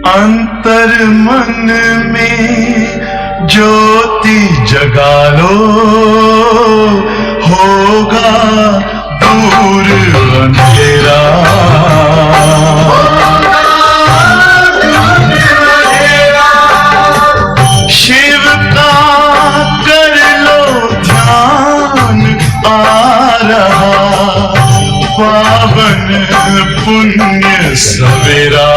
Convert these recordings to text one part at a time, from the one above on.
अंतर मन में ज्योति जगा लो, होगा दूर अंधेरा। शिव का कर लो ध्यान, आ रहा पावन पुण्य सवेरा।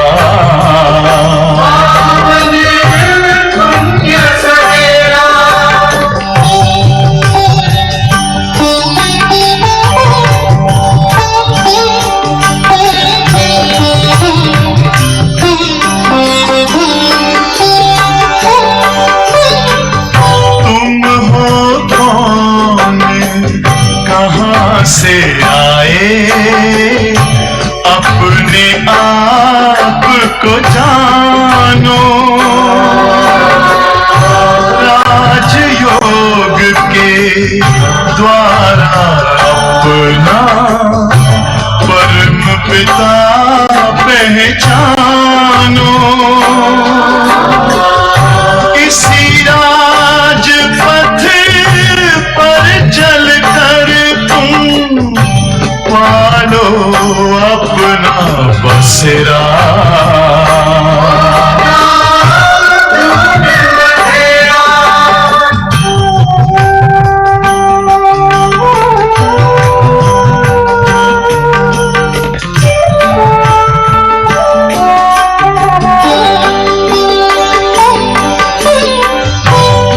से आए अपने आप को जानो, राजयोग के द्वारा अपना परम पिता पहचानो। इसी राजपथ पर चलकर तुम पालो अपना बसेरा।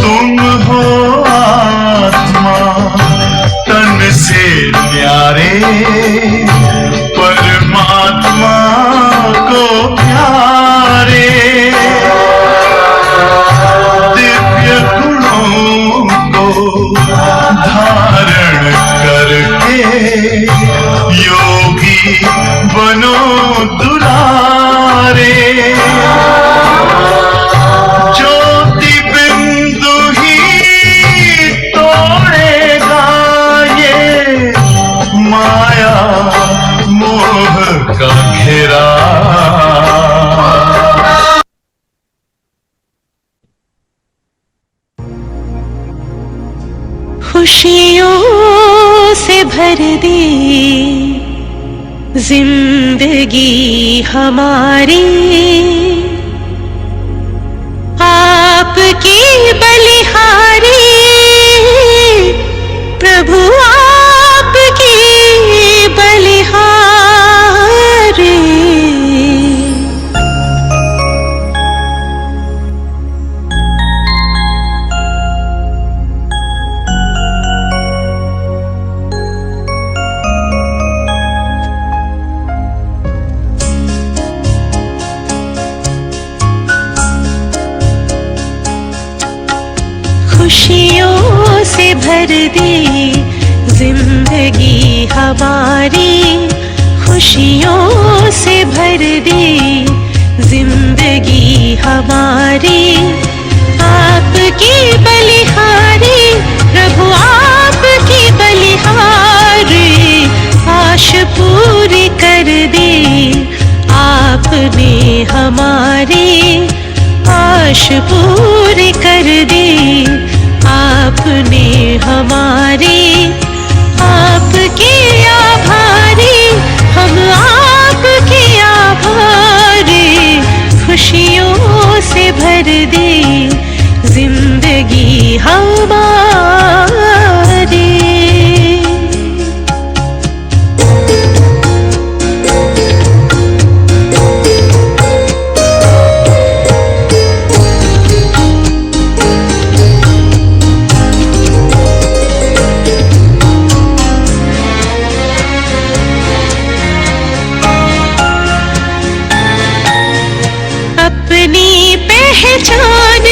तुम हो आत्मा तन से न्यारे, परमात्मा को प्यारे। दिव्य गुणों को धारण करके योगी बनो दुलारे। ज्योति बिंदु ही तोड़ेगा ये माया मोह का घेरा। खुशियों से भर दे जिंदगी हमारी, आपकी बलिहारी प्रभु, आपकी बलिहारी। खुशियों से भर दे जिंदगी हमारी, खुशियों से भर दे जिंदगी हमारी। आपकी बलिहारी प्रभु, आपकी बलिहारी आश पूरी कर दे आपने हमारी, आश पूरी कर दे आपने हमारी। आपके आभारी हम, आपके आभारी खुशियों से भर दे जिंदगी हमारी। अपनी पहचान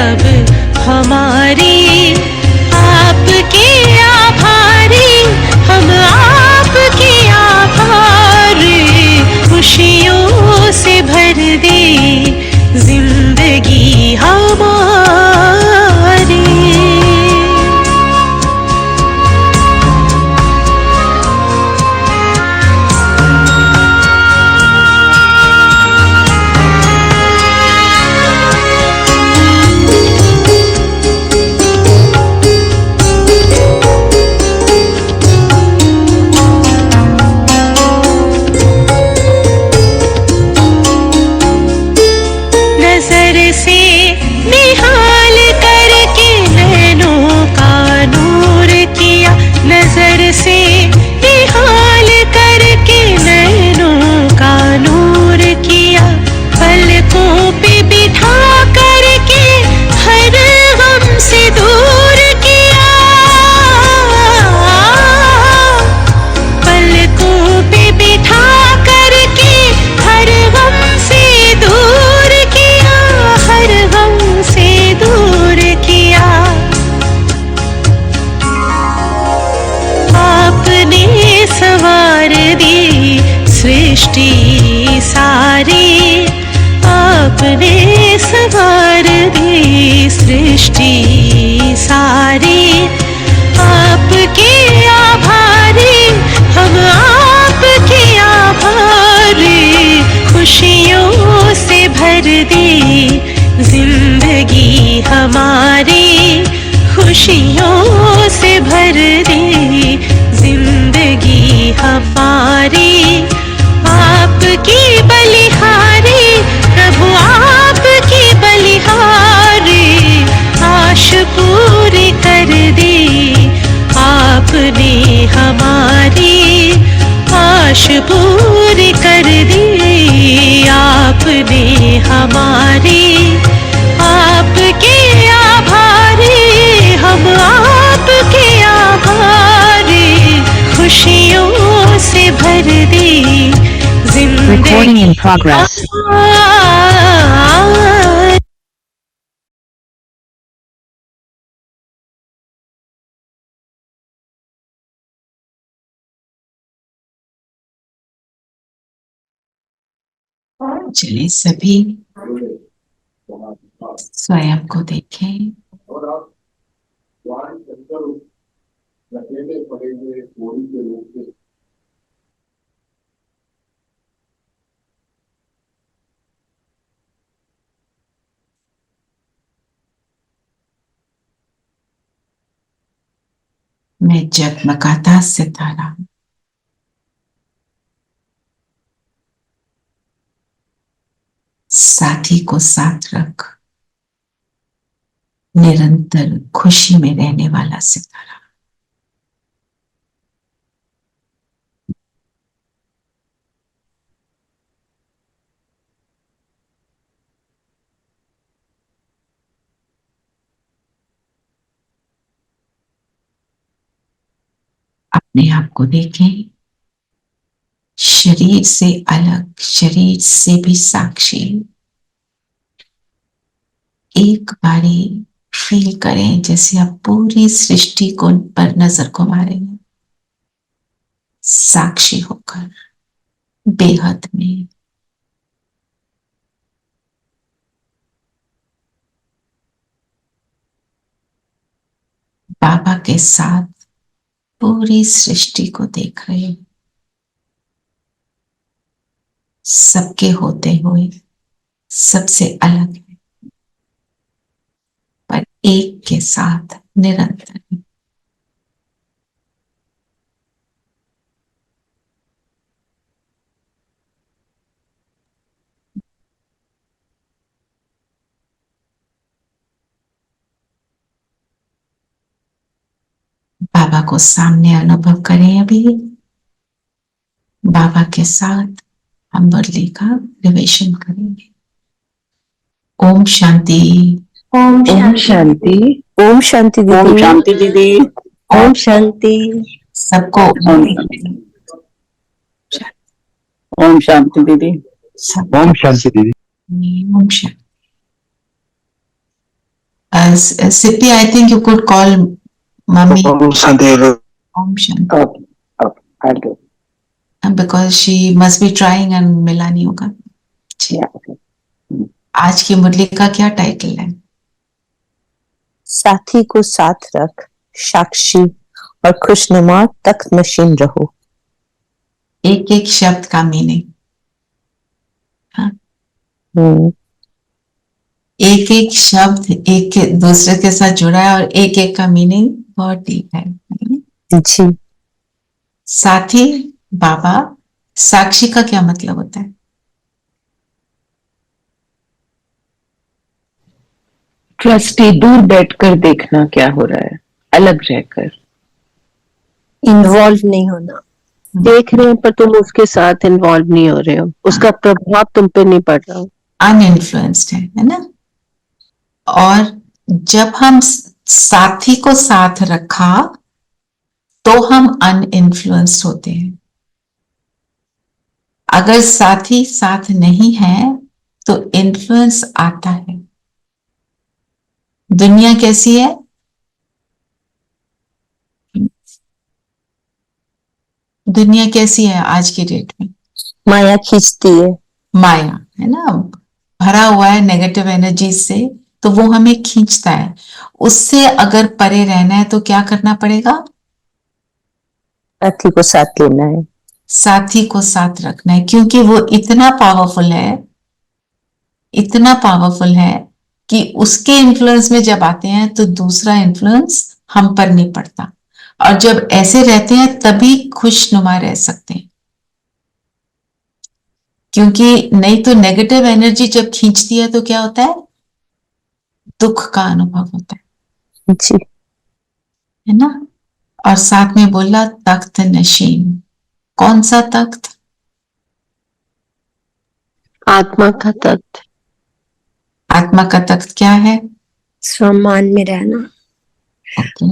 अब हमारी, आपके आभारी हम आपके आभारी, खुशियों से भर दे जिंदगी हमारी। नजर से निहाल करके नैनों का नूर किया, नजर से निहाल करके नैनों का नूर किया, पलकों पे बिठा करके हर गम से दूर किया, पलकों पे बिठा करके हर गम से दूर किया, हर गम से दूर किया। आपने सवार दी सृष्टि सारी, आपने सवार दी सृष्टि सारी, आपके आभारी हम आपके आभारी, खुशियों से भर दी जिंदगी हमारी, खुशियों से भर दी जिंदगी हमारी, आपकी बलिहारी प्रभु आपकी बलिहारी, आश पूरी कर दी आपने हमारी, आश पूरी कर दी आपने हमारी, आपके आभारी हम आपके आभारी, खुशियों से भर दी Recording in जिंदगी progress. हमारी। चलिए सभी स्वयं को देखें। और आप वाणी चलकर उस लकेले पड़े हुए कोड़ी के रूप से मैं जगमगाता सितारा हूं। साथी को साथ रख निरंतर खुशी में रहने वाला सितारा। अपने आप को देखें, शरीर से अलग, शरीर से भी साक्षी। एक बारी फील करें जैसे आप पूरी सृष्टि को पर नजर घुमा रहे हैं, साक्षी होकर बेहद में। बाबा के साथ पूरी सृष्टि को देख रहे हैं, सबके होते हुए सबसे अलग है, पर एक के साथ निरंतर है। बाबा को सामने अनुभव करें। अभी बाबा के साथ हम मुरली का रिविजन करेंगे। ओम शांति। ओम शांति। ओम शांति दीदी। ओम शांति दीदी। ओम शांति। सबको ओम शांति दीदी। सबको ओम शांति दीदी। Om Shanti. Sippy, I think you could call Mummy Om Shanti. Om Shanti Okay, okay, I'll do. because she must be trying and मिला नहीं होगा. जी. Yeah, okay. आज की मुरली का क्या टाइटल है? साथी को साथ रख, साक्षी और खुशनुमा तख्त नशीन रहो. एक एक शब्द का मीनिंग. हाँ, हम्म, एक एक शब्द एक दूसरे के साथ जुड़ा है और एक एक का मीनिंग बहुत डीप है. जी. साथी, बाबा, साक्षी का क्या मतलब होता है? ट्रस्टी, दूर बैठकर देखना क्या हो रहा है, अलग रहकर. इन्वॉल्व नहीं होना. देख रहे हैं पर तुम उसके साथ इन्वॉल्व नहीं हो रहे हो, उसका प्रभाव तुम पे नहीं पड़ रहा. अनइन्फ्लुएंस्ड है ना. और जब हम साथी को साथ रखा तो हम अनइन्फ्लुएंस्ड होते हैं. अगर साथी साथ नहीं है तो इन्फ्लुएंस आता है. दुनिया कैसी है? दुनिया कैसी है आज की डेट में? माया खींचती है. माया है ना, भरा हुआ है नेगेटिव एनर्जी से, तो वो हमें खींचता है. उससे अगर परे रहना है तो क्या करना पड़ेगा? साथी को साथ लेना है. साथी को साथ रखना है, क्योंकि वो इतना पावरफुल है, इतना पावरफुल है कि उसके इन्फ्लुएंस में जब आते हैं तो दूसरा इन्फ्लुएंस हम पर नहीं पड़ता. और जब ऐसे रहते हैं तभी खुशनुमा रह सकते हैं, क्योंकि नहीं तो नेगेटिव एनर्जी जब खींचती है तो क्या होता है? दुख का अनुभव होता जी. है ना. और साथ में बोला तख्त नशीन. कौन सा तख्त? आत्मा का तत्व. आत्मा का तख्त क्या है? सम्मान में रहना. ओके.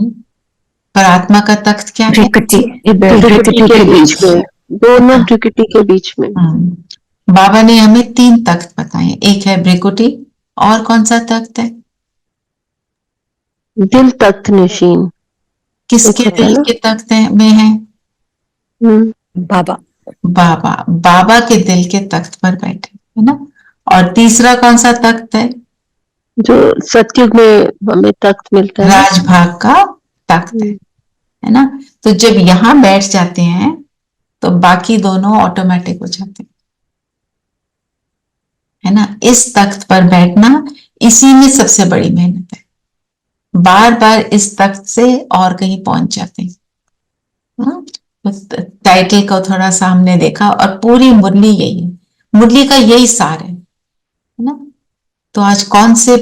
पर आत्मा का तख्त क्या है? प्रकृति प्रकृति के बीच में, दोनों प्रकृति के बीच में. बाबा ने हमें 3 तख्त बताए. एक है ब्रिकुटी, और कौन सा तख्त है? दिल तख्त नशीन. किसके एक होता है दिल ना. के तख्त में है? बाबा. बाबा. बाबा के दिल के तख्त पर बैठे है ना. और तीसरा कौन सा तख्त है? जो सतयुग में हमें तख्त मिलता है ना. राजभाग का तख्त है ना. तो जब यहां बैठ जाते हैं तो बाकी दोनों ऑटोमेटिक हो जाते हैं, है ना. इस तख्त पर बैठना, इसी में सबसे बड़ी मेहनत है. बार बार इस तख्त से और कहीं पहुंच जाते हैं. टाइटल को थोड़ा सा हमने देखा और पूरी मुरली यही है. मुरली का यही सार है ना. तो आज कौन से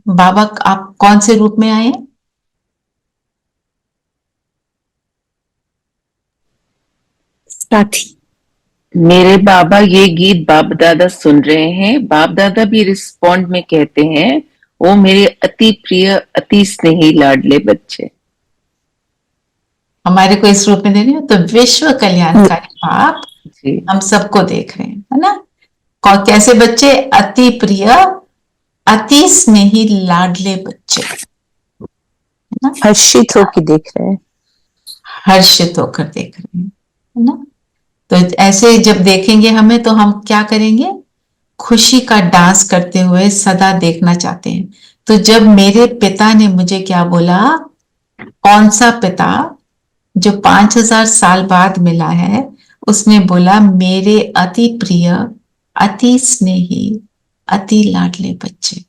बाबा, आप कौन से रूप में आए? साथी. मेरे बाबा ये गीत बाप दादा सुन रहे हैं. बाप दादा भी रिस्पॉन्ड में कहते हैं, ओ मेरे अति प्रिय अति स्नेही लाडले बच्चे. हमारे को इस रूप में दे रहे हो तो विश्व कल्याणकारी बाप जी. हम सबको देख रहे हैं, है ना. कैसे बच्चे? अति प्रिय अति स्नेही लाडले बच्चे, है ना. हर्षित होकर देख रहे हैं. हर्षित होकर देख रहे हैं, है ना. तो ऐसे जब देखेंगे हमें तो हम क्या करेंगे? खुशी का डांस करते हुए सदा देखना चाहते हैं. तो जब मेरे पिता ने मुझे क्या बोला, कौन सा पिता जो 5000 साल बाद मिला है, उसने बोला मेरे अति प्रिय अति स्नेही अति लाडले बच्चे.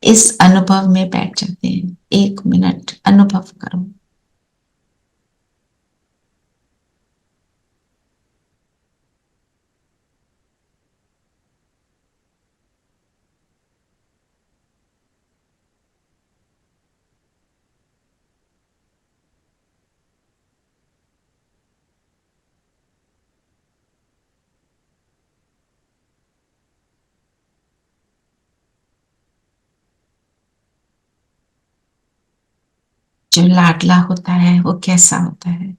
इस अनुभव में बैठ जाते हैं. 1 मिनट अनुभव करो. जो लाडला होता है वो कैसा होता है?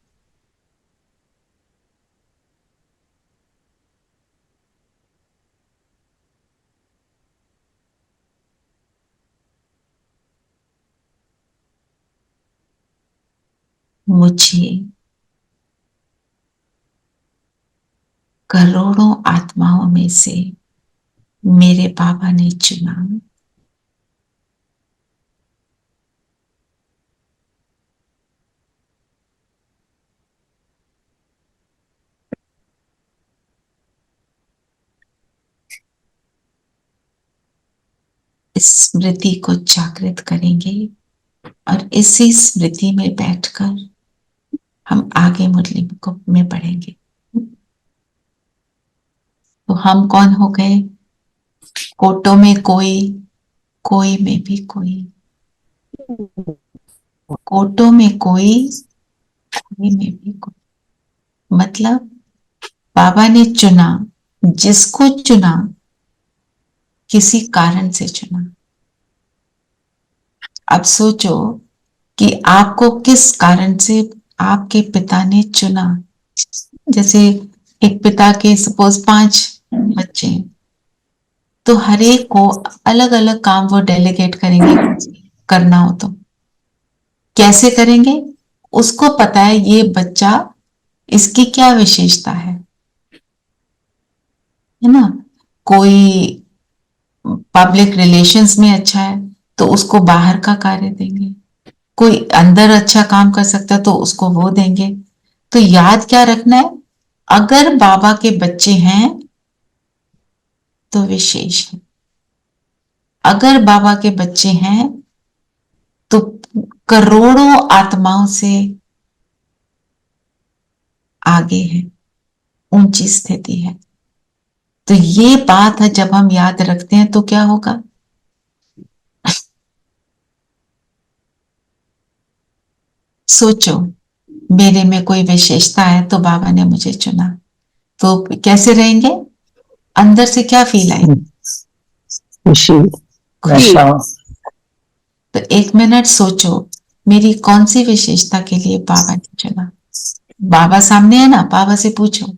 मुझे करोड़ों आत्माओं में से मेरे बाबा ने चुना। इस स्मृति को जागृत करेंगे और इसी स्मृति में बैठकर हम आगे मुरली में पढ़ेंगे। तो हम कौन हो गए? कोटों में कोई, कोई में भी कोई। कोटों में कोई, कोई में भी कोई। मतलब बाबा ने चुना, जिसको चुना किसी कारण से चुना। अब सोचो कि आपको किस कारण से आपके पिता ने चुना। जैसे एक पिता के सपोज 5 बच्चे हैं, तो हर एक को अलग अलग काम वो डेलीगेट करेंगे करना हो तो। कैसे करेंगे? उसको पता है ये बच्चा, इसकी क्या विशेषता है ना। कोई पब्लिक रिलेशंस में अच्छा है तो उसको बाहर का कार्य देंगे, कोई अंदर अच्छा काम कर सकता है तो उसको वो देंगे। तो याद क्या रखना है? अगर बाबा के बच्चे हैं तो विशेष है, अगर बाबा के बच्चे हैं तो करोड़ों आत्माओं से आगे है, ऊंची स्थिति है। तो ये बात है, जब हम याद रखते हैं तो क्या होगा? सोचो, मेरे में कोई विशेषता है तो बाबा ने मुझे चुना, तो कैसे रहेंगे? अंदर से क्या फील आएगी? खुशी, तो 1 मिनट सोचो, मेरी कौन सी विशेषता के लिए बाबा ने चुना? बाबा सामने है ना, बाबा से पूछो।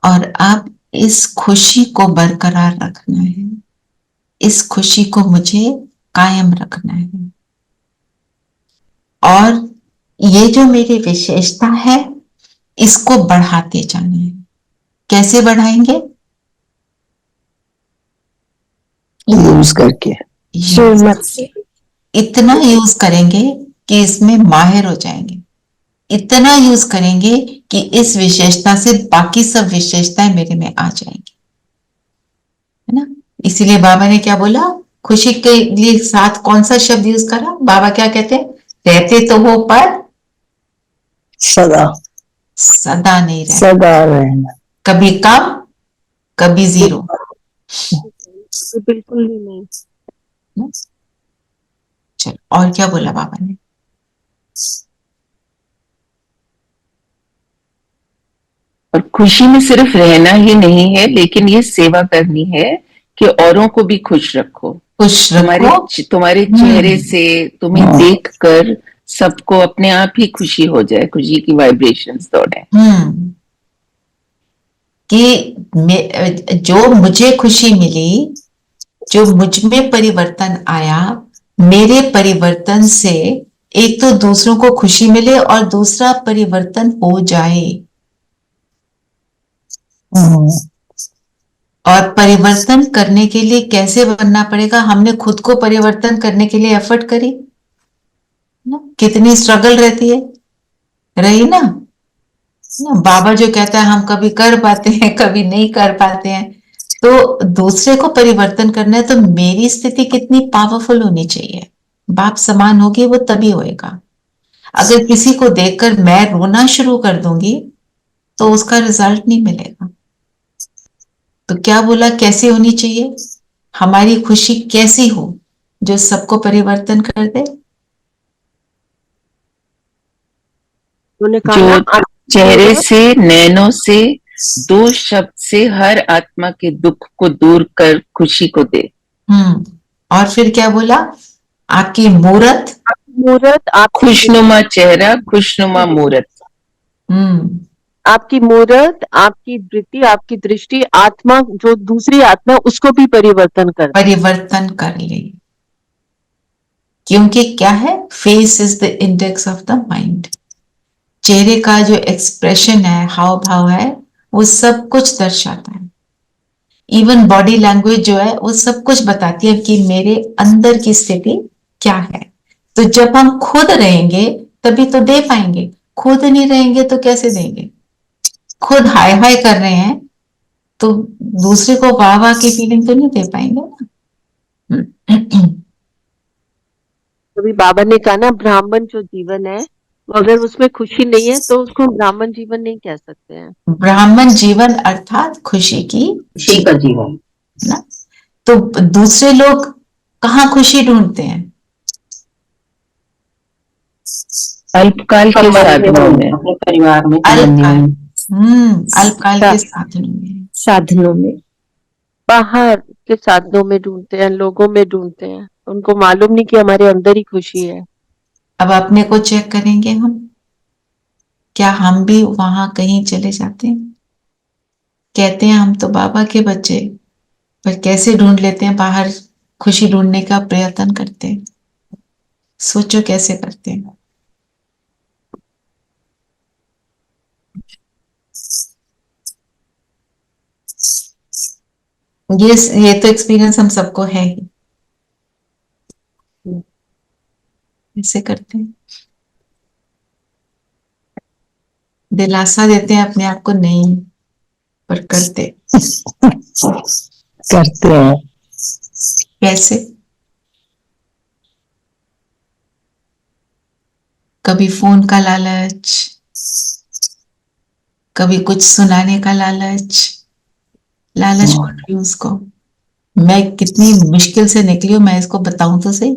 और अब इस खुशी को बरकरार रखना है, इस खुशी को मुझे कायम रखना है। और ये जो मेरी विशेषता है इसको बढ़ाते जाना है। कैसे बढ़ाएंगे? यूज करके, इतना यूज करेंगे कि इसमें माहिर हो जाएंगे, इतना यूज करेंगे कि इस विशेषता से बाकी सब विशेषताएं मेरे में आ जाएंगी, है ना। इसीलिए बाबा ने क्या बोला? खुशी के लिए साथ कौन सा शब्द यूज करा? बाबा क्या कहते हैं? रहते तो हो पर सदा, सदा नहीं रहते, सदा रहना, कभी कम कभी 0। बिल्कुल भी नहीं। चलो, और क्या बोला बाबा ने? और खुशी में सिर्फ रहना ही नहीं है, लेकिन ये सेवा करनी है कि औरों को भी खुश रखो। खुश रखो। तुम्हारे चेहरे से, तुम्हें देखकर सबको अपने आप ही खुशी हो जाए, खुशी की वाइब्रेशंस दौड़े। कि जो मुझे खुशी मिली, जो मुझ में परिवर्तन आया, मेरे परिवर्तन से एक तो दूसरों को खुशी मिले और दूसरा परिवर्तन हो जाए। और परिवर्तन करने के लिए कैसे बनना पड़ेगा? हमने खुद को परिवर्तन करने के लिए एफर्ट करी ना, कितनी स्ट्रगल रहती है, रही ना। बाबा जो कहता है हम कभी कर पाते हैं कभी नहीं कर पाते हैं, तो दूसरे को परिवर्तन करना है तो मेरी स्थिति कितनी पावरफुल होनी चाहिए, बाप समान होगी वो तभी होएगा। अगर किसी को देखकर मैं रोना शुरू कर दूंगी तो उसका रिजल्ट नहीं मिलेगा। तो क्या बोला, कैसे होनी चाहिए हमारी खुशी? कैसी हो जो सबको परिवर्तन कर दे? उन्होंने कहा चेहरे से, नैनों से, दो शब्द से हर आत्मा के दुख को दूर कर खुशी को दे। और फिर क्या बोला? आपकी मूरत, मूरत, आपकी खुशनुमा चेहरा, खुशनुमा मूरत। आपकी मूरत, आपकी वृत्ति, आपकी दृष्टि, आत्मा, जो दूसरी आत्मा, उसको भी परिवर्तन कर ले। क्योंकि क्या है? Face is the index of the mind. चेहरे का जो एक्सप्रेशन है, हाव भाव है, वो सब कुछ दर्शाता है। इवन बॉडी लैंग्वेज जो है वो सब कुछ बताती है कि मेरे अंदर की स्थिति क्या है। तो जब हम खुद रहेंगे तभी तो दे पाएंगे, खुद नहीं रहेंगे तो कैसे देंगे? खुद हाय हाय कर रहे हैं तो दूसरे को वाह वाह की फीलिंग तो नहीं दे पाएंगे ना। अभी बाबा ने कहा ना, ब्राह्मण जो जीवन है, वो अगर उसमें खुशी नहीं है तो उसको ब्राह्मण जीवन नहीं कह सकते हैं। ब्राह्मण जीवन अर्थात खुशी का जीवन ना। तो दूसरे लोग कहाँ खुशी ढूंढते हैं? अल्पकाल के साधनों में, अपने परिवार में, अल्पकाल के साधनों में बाहर के साधनों में ढूंढते हैं, लोगों में ढूंढते हैं। उनको मालूम नहीं कि हमारे अंदर ही खुशी है। अब अपने को चेक करेंगे हम, क्या हम भी वहां कहीं चले जाते हैं? कहते हैं हम तो बाबा के बच्चे, पर कैसे ढूंढ लेते हैं बाहर, खुशी ढूंढने का प्रयत्न करते हैं। सोचो कैसे करते हैं। ये तो एक्सपीरियंस हम सबको है ही। ऐसे करते हैं, दिलासा देते हैं अपने आप को, नहीं पर करते हैं। कैसे? कभी फोन का लालच, कभी कुछ सुनाने का लालच बोल रही हूँ उसको। मैं कितनी मुश्किल से निकली हूँ, मैं इसको बताऊं तो सही।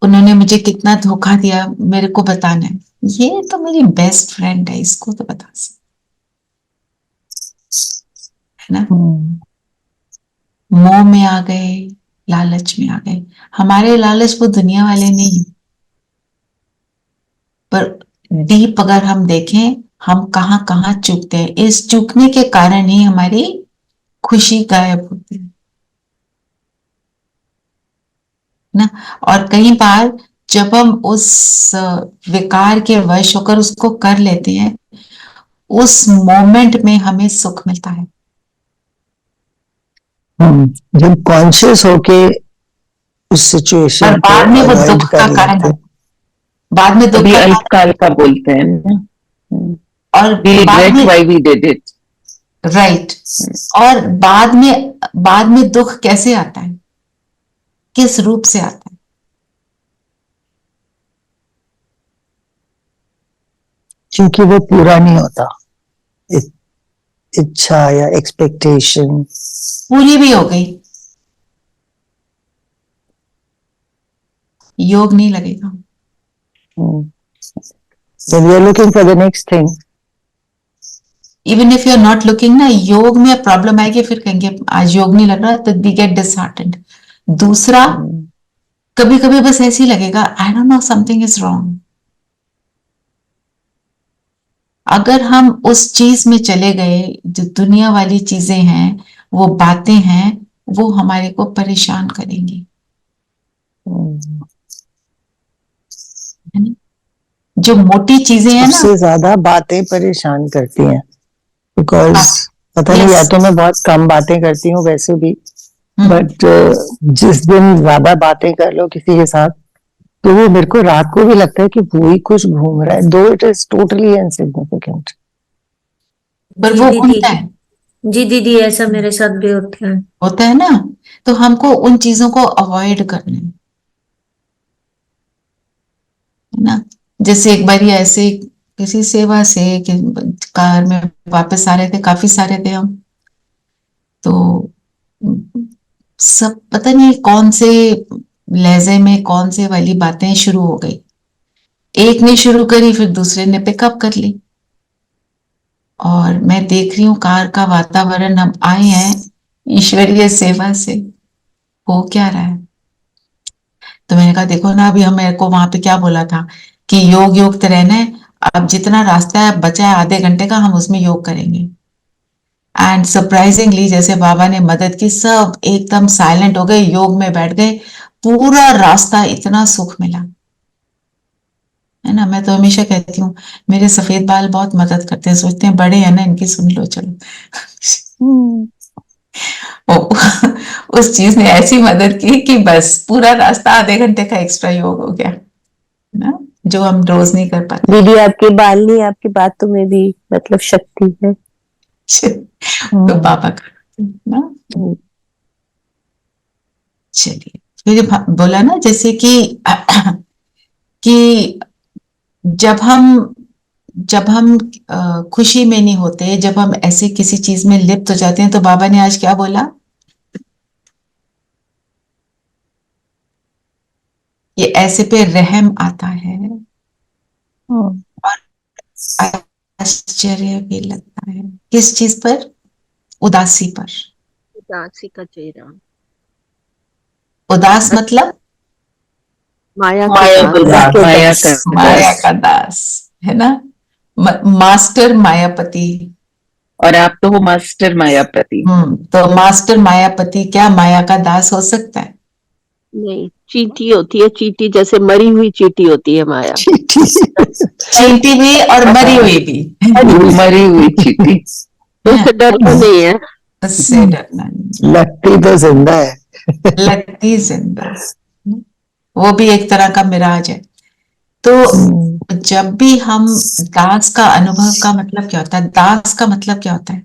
उन्होंने मुझे कितना धोखा दिया, मेरे को बताना है। ये तो मेरी बेस्ट फ्रेंड है, इसको तो बता सकते है ना। मोह में आ गए, लालच में आ गए। हमारे लालच वो दुनिया वाले नहीं, पर डीप अगर हम देखें, हम कहाँ कहाँ चूकते हैं। इस चूकने के कारण ही हमारी खुशी गायब होती है ना। और कई बार जब हम उस विकार के वश होकर उसको कर लेते हैं, उस मोमेंट में हमें सुख मिलता है। जब कॉन्शियस होके उस सिचुएशन और बाद में वो दुख का कारण है, बाद में दुख का अल्पकाल का बोलते हैं ना। और बाद में why we did it, right. और बाद में दुख कैसे आता है, किस रूप से आता है? क्योंकि वो पूरा नहीं होता। इच्छा या एक्सपेक्टेशन पूरी भी हो गई, योग नहीं लगेगा। Then we are looking for the next thing. Even if you are not looking ना, योग में प्रॉब्लम आएगी, फिर कहेंगे आज योग नहीं लग रहा, तो वी गेट डिसहार्टेंड। दूसरा, कभी कभी बस ऐसे ही लगेगा, I don't know, something is wrong. अगर हम उस चीज में चले गए, जो दुनिया वाली चीजें हैं, वो बातें हैं, वो हमारे को परेशान करेंगी, है ना? जो मोटी चीजें हैं ना, सबसे ज्यादा बातें परेशान करती हैं। बिकॉज पता नहीं, या तो मैं बहुत कम बातें करती हूँ वैसे भी, बट जिस दिन ज्यादा बातें कर लो किसी के साथ, तो वो मेरे को रात को भी लगता है कि वो ही कुछ घूम रहा है, दो इट इज टोटली इनसिग्निफिकेंट, पर वो होता है। जी दीदी, ऐसा मेरे साथ भी होता है ना। तो हमको उन चीजों को अवॉइड करना है ना। जैसे एक बार ऐसे किसी सेवा से कि कार में वापस आ रहे थे, काफी सारे थे हम, तो सब पता नहीं कौन से लहजे में कौन से वाली बातें शुरू हो गई। एक ने शुरू करी, फिर दूसरे ने पिकअप कर ली। और मैं देख रही हूं कार का वातावरण, हम आए हैं ईश्वरीय सेवा से, हो क्या रहा है। तो मैंने कहा देखो ना, अभी हम मेरे को वहां पे क्या बोला था कि योग योग तो रहना है, अब जितना रास्ता है बचा है आधे घंटे का, हम उसमें योग करेंगे। एंड सरप्राइजिंगली जैसे बाबा ने मदद की, सब एकदम साइलेंट हो गए, योग में बैठ गए, पूरा रास्ता इतना सुख मिला है ना। मैं तो हमेशा कहती हूँ मेरे सफेद बाल बहुत मदद करते हैं, सोचते हैं बड़े हैं ना, इनकी सुन लो चलो। उस चीज ने ऐसी मदद की कि बस पूरा रास्ता आधे घंटे का एक्स्ट्रा योग हो गया ना, जो हम रोज नहीं कर पाते। दीदी आपके बाल नहीं, आपकी बातों में भी मतलब शक्ति है। तो बाबा करते हैं ना। चलिए, फिर बोला ना जैसे कि जब हम खुशी में नहीं होते, जब हम ऐसे किसी चीज में लिप्त हो जाते हैं, तो बाबा ने आज क्या बोला, ये ऐसे पे रहम आता है और आश्चर्य भी लगता है। किस चीज पर? उदासी पर। उदासी का चेहरा, उदास मतलब माया माया का दास है ना, मास्टर मायापति। और आप तो हो मास्टर मायापति। तो मास्टर मायापति क्या माया का दास हो सकता है? नहीं, चींटी होती है, चींटी जैसे मरी हुई चींटी होती है माया। चींटी भी और मरी हुई भी। मरी हुई चींटी। उससे डरना नहीं है, उससे डरना नहीं, लगती तो जिंदा है। लगती जिंदा, वो भी एक तरह का मिराज है। तो जब भी हम दास का अनुभव, का मतलब क्या होता है? दास का मतलब क्या होता है?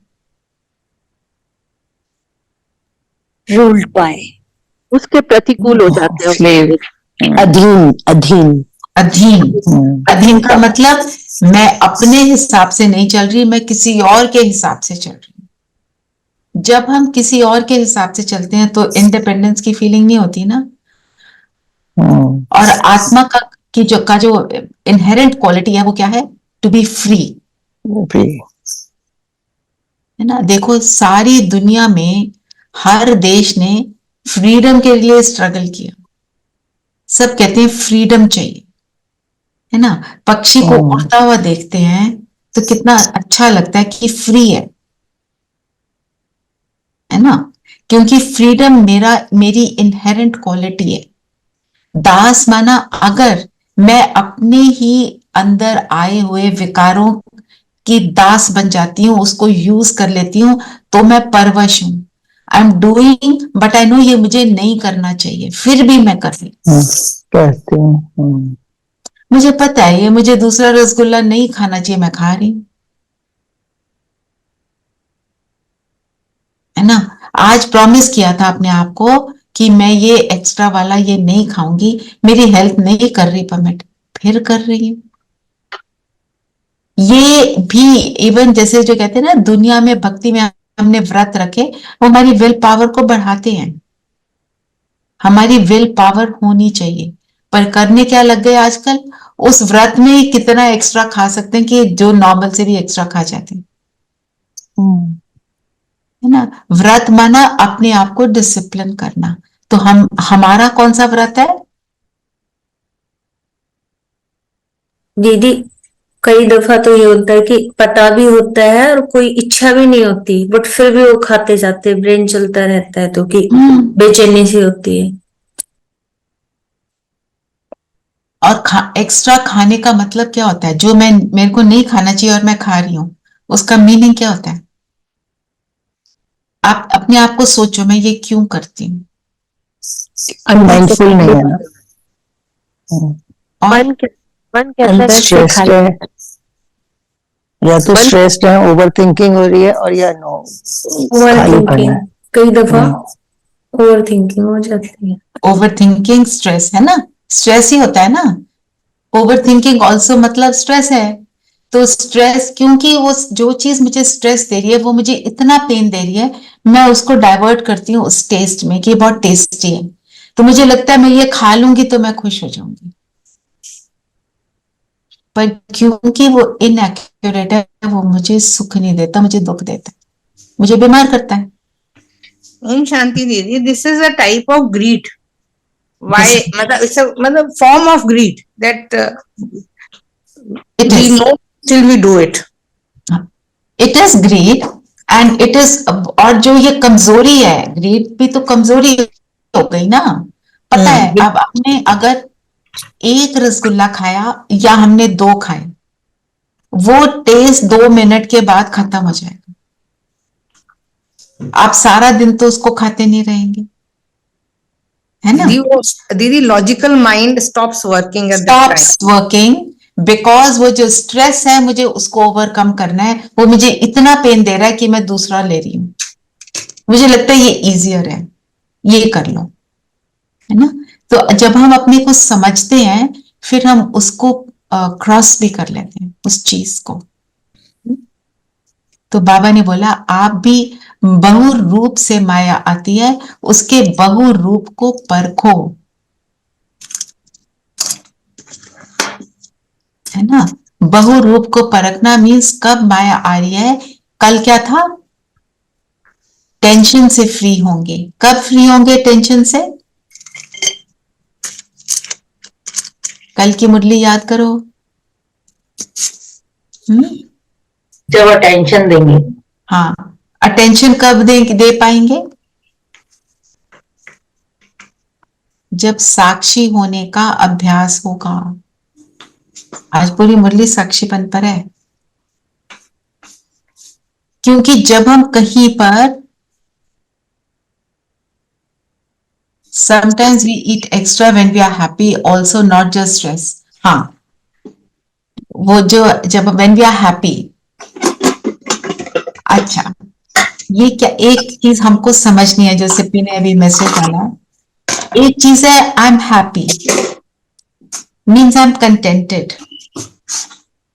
रूल्ड बाय, उसके प्रतिकूल हो जाते हैं। स्लेव। अधीन अधीन अधीन। अधीन का मतलब मैं अपने हिसाब से नहीं चल रही, मैं किसी और के हिसाब से चल रही हूं। जब हम किसी और के हिसाब से चलते हैं तो इंडिपेंडेंस की फीलिंग नहीं होती ना। और आत्मा का जो इनहेरेंट क्वालिटी है वो क्या है? टू बी फ्री, है ना। देखो सारी दुनिया में हर देश ने फ्रीडम के लिए स्ट्रगल किया, सब कहते हैं फ्रीडम चाहिए, है ना। पक्षी को उड़ता हुआ देखते हैं तो कितना अच्छा लगता है कि फ्री है ना, क्योंकि फ्रीडम मेरी इनहेरेंट क्वालिटी है। दास माना अगर मैं अपने ही अंदर आए हुए विकारों की दास बन जाती हूँ, उसको यूज कर लेती हूँ, तो मैं परवश हूं। I am doing but I know ये मुझे नहीं करना चाहिए, फिर भी मैं कर करती हूँ। मुझे पता है ये मुझे दूसरा रसगुल्ला नहीं खाना चाहिए, मैं खा रही हूं, है ना। आज प्रॉमिस किया था अपने आप को कि मैं ये एक्स्ट्रा वाला ये नहीं खाऊंगी, मेरी हेल्थ नहीं कर रही परमिट, फिर कर रही हूं। ये भी इवन जैसे जो कहते हैं ना दुनिया में भक्ति में हमने व्रत रखे, वो हमारी विल पावर को बढ़ाते हैं। हमारी विल पावर होनी चाहिए, पर करने क्या लग गए आजकल, उस व्रत में ही कितना एक्स्ट्रा खा सकते हैं कि जो नॉर्मल से भी एक्स्ट्रा खा जाते हैं, है ना। व्रत माना अपने आप को डिसिप्लिन करना। तो हमारा कौन सा व्रत है? दीदी कई दफा तो ये होता है कि पता भी होता है और कोई इच्छा भी नहीं होती, बट फिर भी वो खाते जाते, ब्रेन चलता रहता है, तो कि बेचैनी सी होती है। और एक्स्ट्रा खाने का मतलब क्या होता है? जो मेरे को नहीं खाना चाहिए और मैं खा रही हूं, उसका मीनिंग क्या होता है? आप अपने आप को सोचो, मैं ये क्यों करती हूँ? माइंडफुल नहीं है ना। मन कहता है स्ट्रेस्ड है, या तो स्ट्रेस्ड है, ओवर थिंकिंग हो रही है, और या नो ओवर थिंकिंग, कई दफा ओवर थिंकिंग हो जाती है। ओवर थिंकिंग स्ट्रेस है ना, स्ट्रेस ही होता है ना। ओवर थिंकिंग ऑल्सो मतलब स्ट्रेस है। तो स्ट्रेस, क्योंकि वो जो चीज मुझे स्ट्रेस दे रही है वो मुझे इतना पेन दे रही है, मैं उसको डाइवर्ट करती हूँ उस टेस्ट में कि बहुत टेस्टी है, तो मुझे लगता है मैं ये खा लूंगी तो मैं खुश हो जाऊंगी। पर क्योंकि वो इनएक्यूरेट है, वो मुझे सुख नहीं देता, मुझे दुख देता है, मुझे बीमार करता है। ओम शांति दीदी, this is a type of greed. Why? This- मतलब it's a मतलब form of greed that It we is. know till we do it. It is grid and it is, और जो ये कमजोरी है, ग्रीड भी तो कमजोरी हो गई ना। पता है, अब हमने अगर एक रसगुल्ला खाया या हमने 2 खाए, वो टेस्ट 2 मिनट के बाद खत्म हो जाएगा। आप सारा दिन तो उसको खाते नहीं रहेंगे, है ना? दीदी logical mind stops working at that time. Stops working because वो जो स्ट्रेस है, मुझे उसको ओवरकम करना है, वो मुझे इतना पेन दे रहा है कि मैं दूसरा ले रही हूं। मुझे लगता है ये इजियर है, ये कर लो, है ना? तो जब हम अपने को समझते हैं, फिर हम उसको क्रॉस भी कर लेते हैं उस चीज को। तो बाबा ने बोला, आप भी बहु रूप से माया आती है, उसके बहु रूप को परखो, है ना? बहु रूप को परखना मीन्स कब माया आ रही है। कल क्या था? टेंशन से फ्री होंगे। कब फ्री होंगे टेंशन से? कल की मुरली याद करो। जब अटेंशन देंगे। हाँ, अटेंशन कब दे पाएंगे? जब साक्षी होने का अभ्यास होगा। आज पूरी मुरली साक्षीपन पर है, क्योंकि जब हम कहीं पर sometimes we eat extra when we are happy, also not just stress. हाँ, वो जो जब when we are happy, अच्छा, ये क्या एक चीज हमको समझनी है, जो सिप्पी ने अभी मैसेज डाला। एक चीज है I am happy, means I am contented,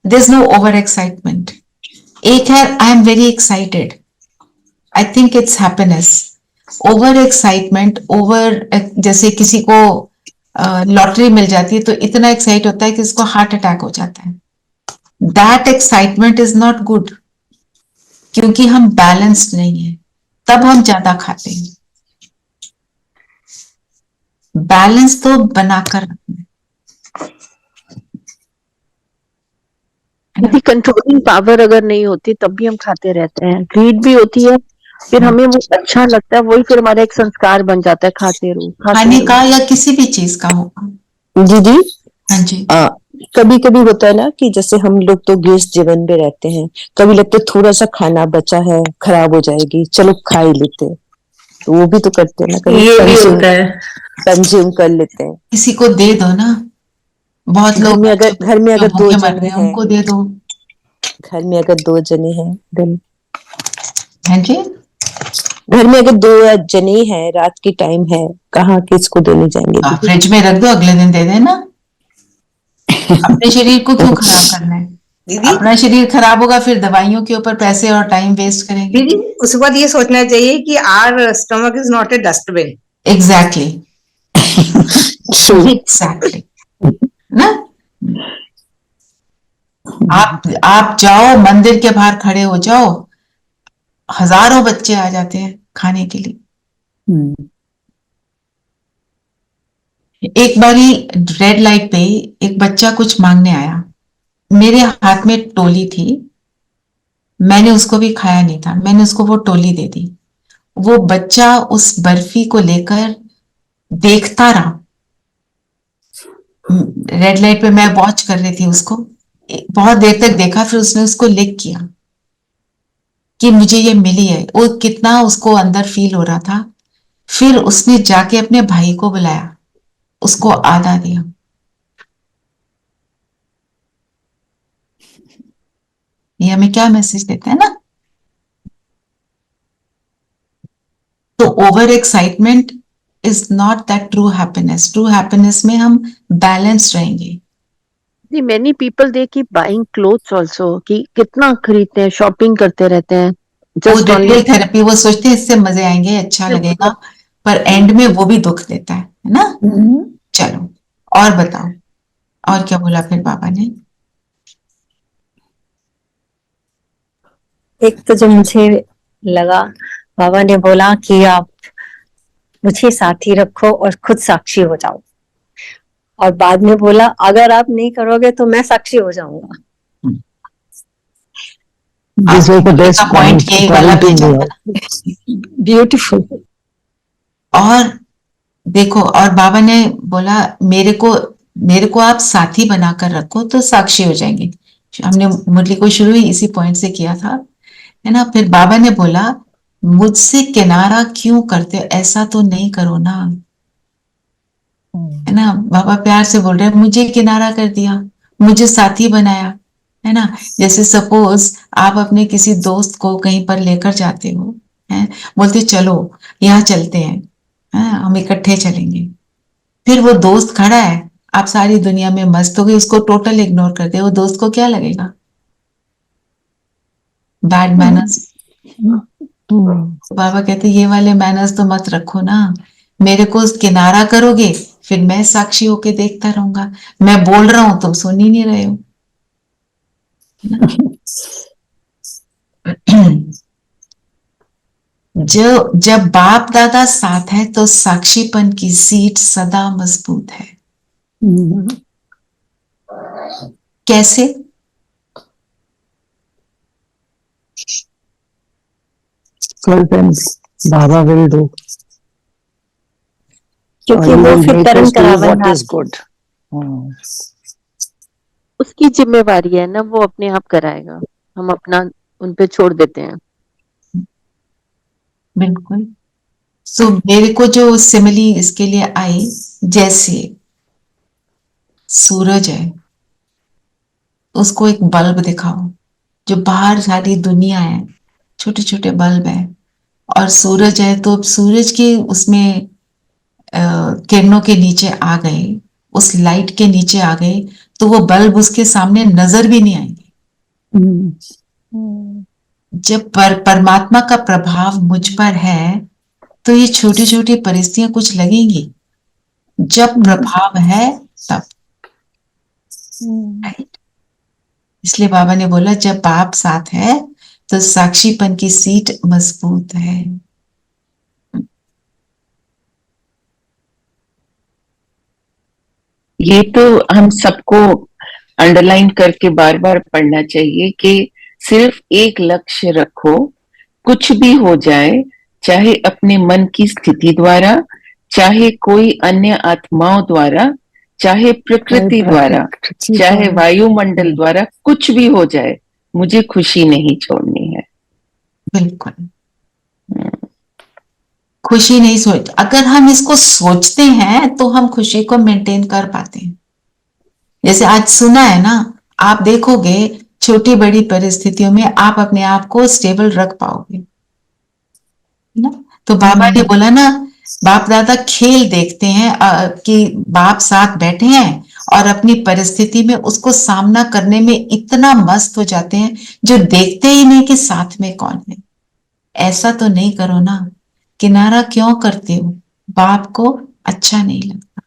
there is no over excitement. एक है I am very excited, I think it's happiness. Over excitement, जैसे किसी को लॉटरी मिल जाती है तो इतना एक्साइट होता है कि उसको हार्ट अटैक हो जाता है। That excitement is not good, क्योंकि हम बैलेंस्ड नहीं है, तब हम ज्यादा खाते हैं। बैलेंस तो बनाकर रखना। यदि कंट्रोलिंग पावर अगर नहीं होती तब भी हम खाते रहते हैं। ग्रीड भी होती है, फिर हमें वो अच्छा लगता है, वही फिर हमारा एक संस्कार बन जाता है, खाते रहो खाने का या किसी भी चीज का होगा। जी जी। हाँ जी। कभी कभी होता है ना कि जैसे हम लोग तो गृहस्थ जीवन में रहते हैं, कभी लगता है थोड़ा सा खाना बचा है, खराब हो जाएगी, चलो खा ही लेते हैं, तो वो भी तो करते हैं ना, कभी ये भी होता है। कंज्यूम कर लेते हैं। किसी को दे दो ना, बहुत लोग घर में अगर 2 मर रहे हैं, उनको दे दो। घर में अगर 2 जने हैं दिन, हाँ जी, घर में अगर 2 जने हैं, रात की टाइम है, कहाँ किसको देने जाएंगे? फ्रिज में रख दो, अगले दिन दे देना। अपने शरीर को क्यों खराब करना है? दीदी अपना शरीर खराब होगा, फिर दवाइयों के ऊपर पैसे और टाइम वेस्ट करेंगे। दीदी उसके बाद ये सोचना चाहिए कि our stomach is not a dustbin. Exactly, exactly ना। आप जाओ मंदिर के बाहर खड़े हो जाओ, हजारों बच्चे आ जाते हैं खाने के लिए। एक बारी रेड लाइट पे एक बच्चा कुछ मांगने आया, मेरे हाथ में टोली थी, मैंने उसको भी खाया नहीं था, मैंने उसको वो टोली दे दी। वो बच्चा उस बर्फी को लेकर देखता रहा। रेड लाइट पे मैं वॉच कर रही थी उसको, बहुत देर तक देखा, फिर उसने उसको लिख किया कि मुझे ये मिली है। वो कितना उसको अंदर फील हो रहा था। फिर उसने जाके अपने भाई को बुलाया, उसको आधा दिया। ये हमें क्या मैसेज देता है ना। तो over excitement is not that true happiness. True happiness में हम बैलेंस रहेंगे। Many people they keep buying clothes also, कि कितना खरीदते हैं, शॉपिंग करते रहते हैं। वो रिटेल थेरेपी, वो सोचते हैं इससे मजे आएंगे, अच्छा लगेगा, पर एंड में वो भी दुख देता है ना। चलो और बताओ, और क्या बोला फिर बाबा ने? एक तो जो मुझे लगा, बाबा ने बोला कि आप मुझे साथी रखो और खुद साक्षी हो जाओ, और बाद में बोला अगर आप नहीं करोगे तो मैं साक्षी हो जाऊंगा। This was the best point point. यही वाला Pointing भेजा here. था। ब्यूटीफुल। और देखो, और बाबा ने बोला मेरे को आप साथी बनाकर रखो तो साक्षी हो जाएंगे। हमने मुरली को शुरू ही इसी पॉइंट से किया था, है ना। फिर बाबा ने बोला मुझसे किनारा क्यों करते हो, ऐसा तो नहीं करो ना, है ना। बाबा प्यार से बोल रहे हैं मुझे किनारा कर दिया, मुझे साथी बनाया, है ना। जैसे सपोज आप अपने किसी दोस्त को कहीं पर लेकर जाते हो, हैं, बोलते चलो यहाँ चलते हैं, हम इकट्ठे चलेंगे। फिर वो दोस्त खड़ा है, आप सारी दुनिया में मस्त हो गए, उसको टोटल इग्नोर कर दे, वो दोस्त को क्या लगेगा? Bad manners. बाबा कहते ये वाले मैनर्स तो मत रखो ना, मेरे को किनारा करोगे फिर मैं साक्षी होके देखता रहूंगा, मैं बोल रहा हूं तुम सुन ही नहीं रहे हो। जब बाप दादा साथ है तो साक्षीपन की सीट सदा मजबूत है। कैसे? बाबा विल डू, क्योंकि वो फिर कर्म करावन what is good. उसकी जिम्मेवारी है ना, वो अपने आप कराएगा, हम अपना उन पे छोड़ देते हैं। बिल्कुल। सो मेरे को जो सिमिली इसके लिए आई, जैसे सूरज है, उसको एक बल्ब दिखाओ, जो बाहर सारी दुनिया है छोटे छोटे बल्ब है, और सूरज है तो सूरज के उसमें किरणों के नीचे आ गए, उस लाइट के नीचे आ गए, तो वो बल्ब उसके सामने नजर भी नहीं आएंगे। जब परमात्मा का प्रभाव मुझ पर है तो ये छोटी छोटी परिस्थितियां कुछ लगेंगी, जब प्रभाव है तब, राइट। इसलिए बाबा ने बोला जब बाप साथ है तो साक्षीपन की सीट मजबूत है। ये तो हम सबको अंडरलाइन करके बार बार पढ़ना चाहिए कि सिर्फ एक लक्ष्य रखो, कुछ भी हो जाए, चाहे अपने मन की स्थिति द्वारा, चाहे कोई अन्य आत्माओं द्वारा, चाहे प्रकृति द्वारा, चाहे वायुमंडल द्वारा, कुछ भी हो जाए, मुझे खुशी नहीं छोड़नी है। बिल्कुल खुशी नहीं सोच, अगर हम इसको सोचते हैं तो हम खुशी को मेंटेन कर पाते हैं। जैसे आज सुना है ना, आप देखोगे छोटी बड़ी परिस्थितियों में आप अपने आप को स्टेबल रख पाओगे ना। तो बाबा ने बोला ना, बाप दादा खेल देखते हैं कि बाप साथ बैठे हैं और अपनी परिस्थिति में उसको सामना करने में इतना मस्त हो जाते हैं जो देखते ही नहीं कि साथ में कौन है। ऐसा तो नहीं करो ना, किनारा क्यों करते हो? बाप को अच्छा नहीं लगता।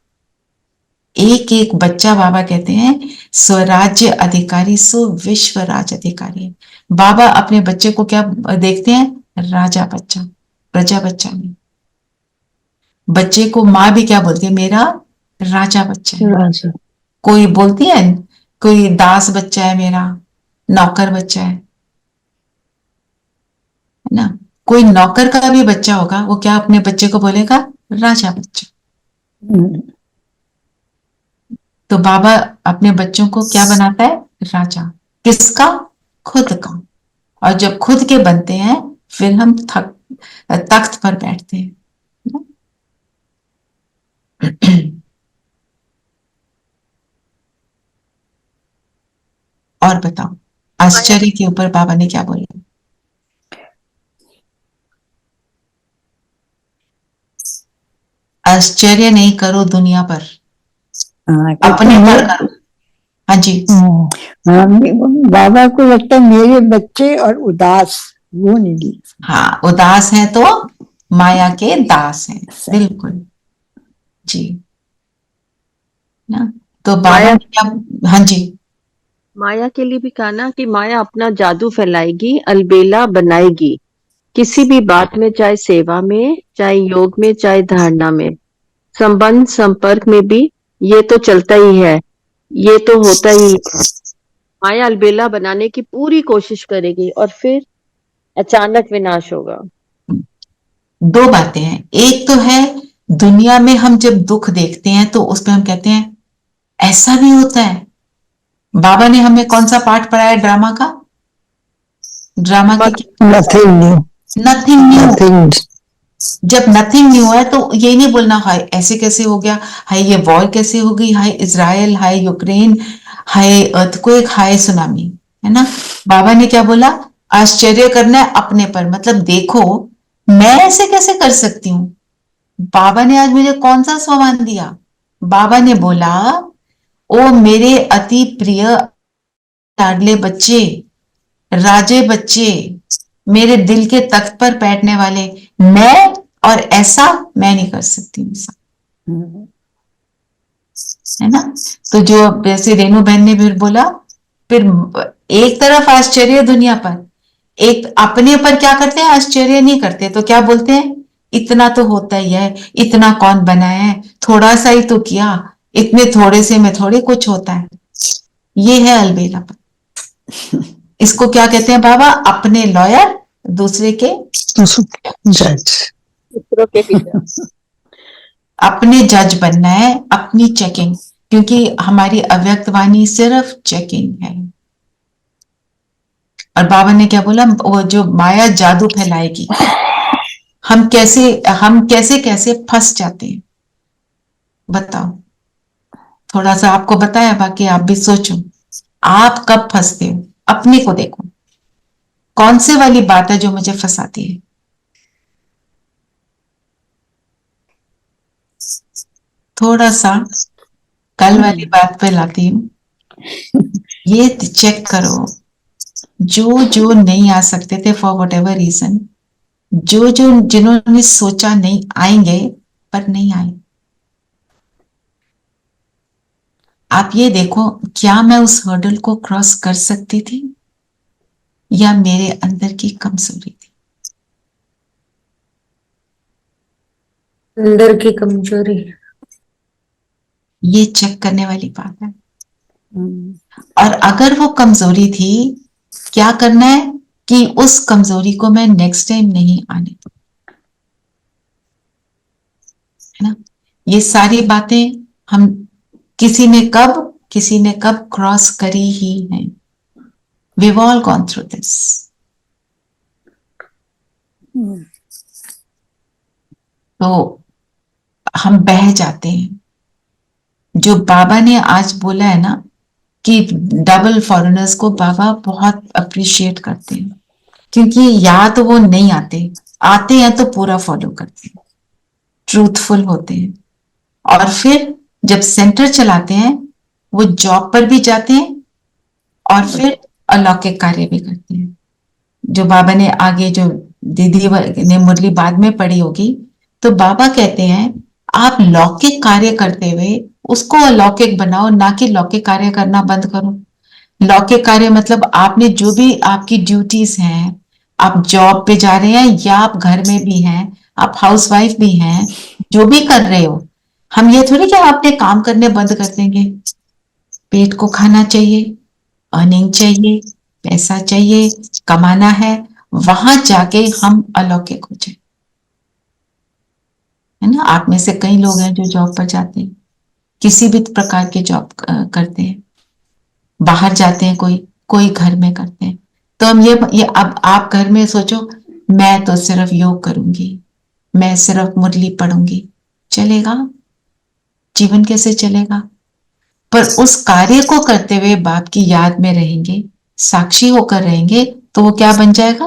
एक एक बच्चा, बाबा कहते हैं स्वराज्य अधिकारी सो विश्व राज अधिकारी है। बाबा अपने बच्चे को क्या देखते हैं? राजा बच्चा, प्रजा बच्चा नहीं। बच्चे को माँ भी क्या बोलती है? मेरा राजा बच्चा है। राजा। कोई बोलती है, कोई दास बच्चा है, मेरा नौकर बच्चा है ना। कोई नौकर का भी बच्चा होगा, वो क्या अपने बच्चे को बोलेगा? राजा बच्चा। तो बाबा अपने बच्चों को क्या बनाता है? राजा। किसका? खुद का। और जब खुद के बनते हैं फिर हम तख्त पर बैठते हैं। और बताओ, आश्चर्य के ऊपर बाबा ने क्या बोला? आश्चर्य नहीं करो दुनिया पर, अपने पर करो। हाँ जी। बाबा को लगता है मेरे बच्चे और उदास वो नहीं। हाँ, उदास है तो माया के दास हैं। बिल्कुल जी ना। तो बाबा ने क्या, हाँ जी, माया के लिए भी कहा ना कि माया अपना जादू फैलाएगी, अलबेला बनाएगी, किसी भी बात में, चाहे सेवा में, चाहे योग में, चाहे धारणा में, संबंध संपर्क में भी ये तो चलता ही है, ये तो होता ही है। माया अलबेला बनाने की पूरी कोशिश करेगी और फिर अचानक विनाश होगा। दो बातें हैं, एक तो है दुनिया में हम जब दुख देखते हैं तो उसमें हम कहते हैं ऐसा भी होता है। बाबा ने हमें कौन सा पाठ पढ़ाया ड्रामा का? ड्रामा के nothing new, nothing new. Nothing. जब नथिंग न्यू है तो ये नहीं बोलना हाय ऐसे कैसे हो गया, हाय ये वॉर कैसे हो गई, हाय इजराइल, हाय यूक्रेन, हाय अर्थक्वेक, हाय सुनामी, है ना। बाबा ने क्या बोला? आश्चर्य करना है अपने पर, मतलब देखो मैं ऐसे कैसे कर सकती हूँ। बाबा ने आज मुझे कौन सा सम्मान दिया? बाबा ने बोला ओ मेरे अति प्रिय लाडले बच्चे, राजे बच्चे, मेरे दिल के तख्त पर बैठने वाले, मैं और ऐसा मैं नहीं कर सकती हूँ, है ना। तो जो जैसे रेणु बहन ने फिर बोला, फिर एक तरफ आश्चर्य दुनिया पर, एक अपने पर क्या करते हैं? आश्चर्य नहीं करते, तो क्या बोलते हैं? इतना तो होता ही है, इतना कौन बनाया है, थोड़ा सा ही तो किया, इतने थोड़े से में थोड़े कुछ होता है। ये है अलबेलापन। इसको क्या कहते हैं बाबा? अपने लॉयर, दूसरे के जज। दूसरों के भी जज। अपने जज बनना है, अपनी चेकिंग, क्योंकि हमारी अव्यक्त वाणी सिर्फ चेकिंग है। और बाबा ने क्या बोला? वो जो माया जादू फैलाएगी, हम कैसे कैसे फंस जाते हैं, बताओ। थोड़ा सा आपको बताया, बाकी आप भी सोचो आप कब फंसते हो। अपने को देखो, कौन से वाली बात है जो मुझे फंसाती है? थोड़ा सा कल वाली बात पे लाती हूँ। ये चेक करो, जो जो नहीं आ सकते थे फॉर वट एवर रीजन, जो जो जिन्होंने सोचा नहीं आएंगे पर नहीं आए, आप ये देखो क्या मैं उस हर्डल को क्रॉस कर सकती थी या मेरे अंदर की कमजोरी थी? अंदर की कमजोरी। ये चेक करने वाली बात है। और अगर वो कमजोरी थी, क्या करना है कि उस कमजोरी को मैं नेक्स्ट टाइम नहीं आने दूं, है ना। ये सारी बातें हम किसी ने कब क्रॉस करी ही हैं। We've all gone through this. तो हम बह जाते हैं। जो बाबा ने आज बोला है ना कि डबल फॉरेनर्स को बाबा बहुत अप्रिशिएट करते हैं, क्योंकि या तो वो नहीं आते हैं तो पूरा फॉलो करते हैं, ट्रूथफुल होते हैं, और फिर जब सेंटर चलाते हैं वो जॉब पर भी जाते हैं और फिर अलौकिक कार्य भी करते हैं। जो बाबा ने आगे, जो दीदी ने मुरली बाद में पढ़ी होगी, तो बाबा कहते हैं आप लौकिक कार्य करते हुए उसको अलौकिक बनाओ, ना कि लौकिक कार्य करना बंद करो। लौकिक कार्य मतलब आपने जो भी आपकी ड्यूटीज हैं, आप जॉब पे जा रहे हैं या आप घर में भी हैं, आप हाउसवाइफ भी हैं, जो भी कर रहे हो, हम ये थोड़ी कि आप अपने काम करने बंद कर देंगे। पेट को खाना चाहिए, अर्निंग चाहिए, पैसा चाहिए, कमाना है, वहां जाके हम अलौकिक हो जाए, है ना। आप में से कई लोग हैं जो जॉब पर जाते हैं, किसी भी प्रकार के जॉब करते हैं, बाहर जाते हैं, कोई घर में करते हैं। तो हम ये अब आप घर में सोचो मैं तो सिर्फ योग करूंगी, मैं सिर्फ मुरली पढ़ूंगी, चलेगा? जीवन कैसे चलेगा? पर उस कार्य को करते हुए बाप की याद में रहेंगे, साक्षी होकर रहेंगे, तो वो क्या बन जाएगा?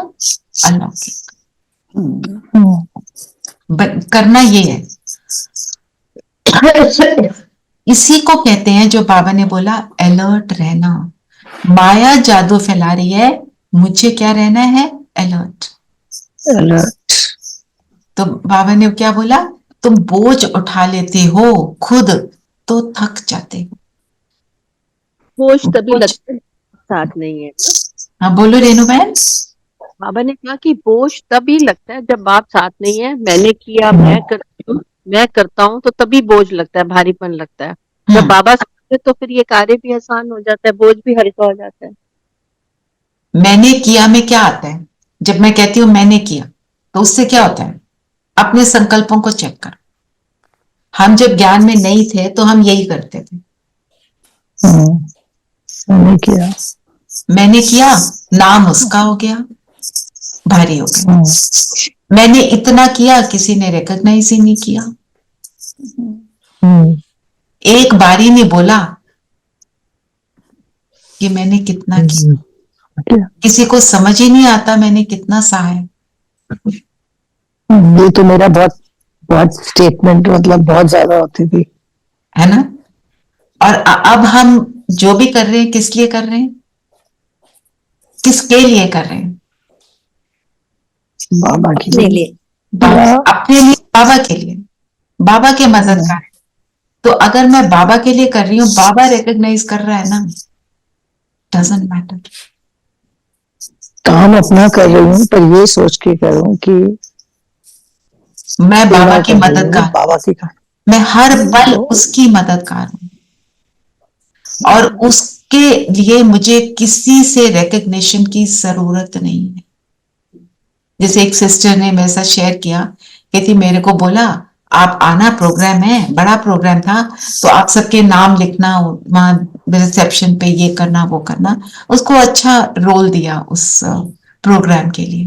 अलौकिक। करना ये है। इसी को कहते हैं जो बाबा ने बोला अलर्ट रहना। माया जादू फैला रही है, मुझे क्या रहना है? अलर्ट। अलर्ट। तो बाबा ने क्या बोला? तुम बोझ उठा लेते हो खुद तो थक जाते हो। बोझ तभी लगता है साथ नहीं है ना। हाँ बोलो रेणु बहन। बाबा ने कहा कि बोझ तभी लगता है जब बाप साथ नहीं है। मैंने किया, मैं करती हूँ, मैं करता हूँ, तो तभी बोझ लगता है, भारीपन लगता है। जब बाबा साथ है तो फिर ये कार्य भी आसान हो जाता है, बोझ भी हल्का हो जाता है। मैंने किया में क्या आता है? जब मैं कहती हूँ मैंने किया, तो उससे क्या होता है? अपने संकल्पों को चेक कर। हम जब ज्ञान में नहीं थे तो हम यही करते थे। मैंने किया, मैंने किया, नाम उसका हो गया, भारी हो गया। मैंने इतना किया, किसी ने रिकॉग्नाइज ही नहीं किया। एक बारी नहीं बोला कि मैंने कितना किया। किसी को समझ ही नहीं आता मैंने कितना सहा है। ये तो मेरा बहुत बहुत स्टेटमेंट मतलब बहुत ज्यादा होती थी, है ना। और अब हम जो भी कर रहे हैं किस लिए कर रहे हैं? किसके लिए कर रहे हैं? बाबा के अपने लिए। अपने लिए, बाबा के लिए, बाबा के मददगार। तो अगर मैं बाबा के लिए कर रही हूँ, बाबा रिकॉग्नाइज कर रहा है ना, डजंट मैटर। काम अपना कर रही हूँ, पर ये सोच के कर रही हूँ कि मैं बाबा की मददगार, बाबा की मैं हर पल उसकी मददगार हूँ, और उसके लिए मुझे किसी से रिकॉग्निशन की जरूरत नहीं है। जैसे एक सिस्टर ने मेरे साथ शेयर किया, कहती मेरे को बोला आप आना, प्रोग्राम है, बड़ा प्रोग्राम था, तो आप सबके नाम लिखना, वहां रिसेप्शन पे ये करना वो करना। उसको अच्छा रोल दिया उस प्रोग्राम के लिए।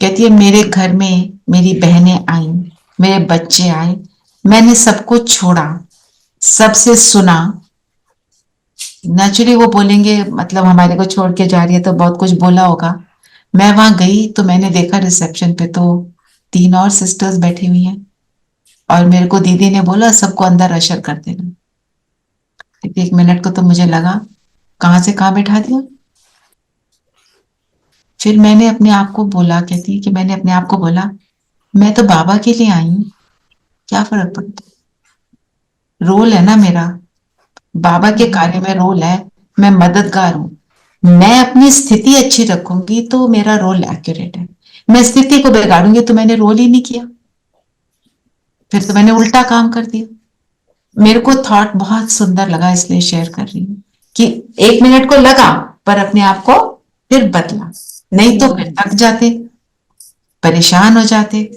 कहती है मेरे घर में मेरी बहनें आई, मेरे बच्चे आए, मैंने सब कुछ छोड़ा, सबसे सुना। नेचुरली वो बोलेंगे मतलब हमारे को छोड़ के जा रही है तो बहुत कुछ बोला होगा। मैं वहां गई तो मैंने देखा रिसेप्शन पे तो 3 और सिस्टर्स बैठी हुई हैं, और मेरे को दीदी ने बोला सबको अंदर अशर कर देना। 1 मिनट को तो मुझे लगा कहां से कहां बैठा दिया। फिर मैंने अपने आप को बोला, कहती कि मैंने अपने आप को बोला मैं तो बाबा के लिए आई हूँ, क्या फर्क पड़ता है, रोल है ना मेरा, बाबा के कार्य में रोल है, मैं मददगार हूं। मैं अपनी स्थिति अच्छी रखूंगी तो मेरा रोल एक्यूरेट है। मैं स्थिति को बिगाड़ूंगी तो मैंने रोल ही नहीं किया, फिर तो मैंने उल्टा काम कर दिया। मेरे को थॉट बहुत सुंदर लगा, इसलिए शेयर कर रही हूँ कि 1 मिनट को लगा, पर अपने आप को फिर बदला, नहीं तो फिर थक जाते, परेशान हो जाते।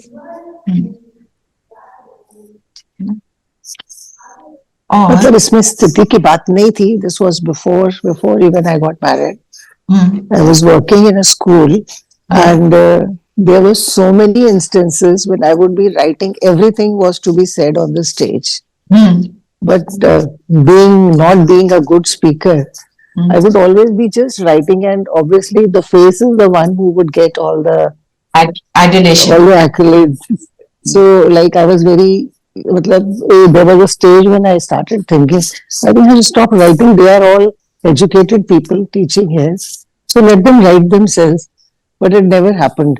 और मतलब इसमें स्थिति की बात नहीं थी. This was before even I got married. I was working in a school, and there were so many instances when I would be writing, everything was to be said on the stage. But not being a good speaker, I would always be just writing, and obviously the face is the one who would get all the adulation, all the accolades. So like I was very, there was a stage when I started thinking, I think I should stop writing. They are all educated people teaching here, so let them write themselves. But it never happened.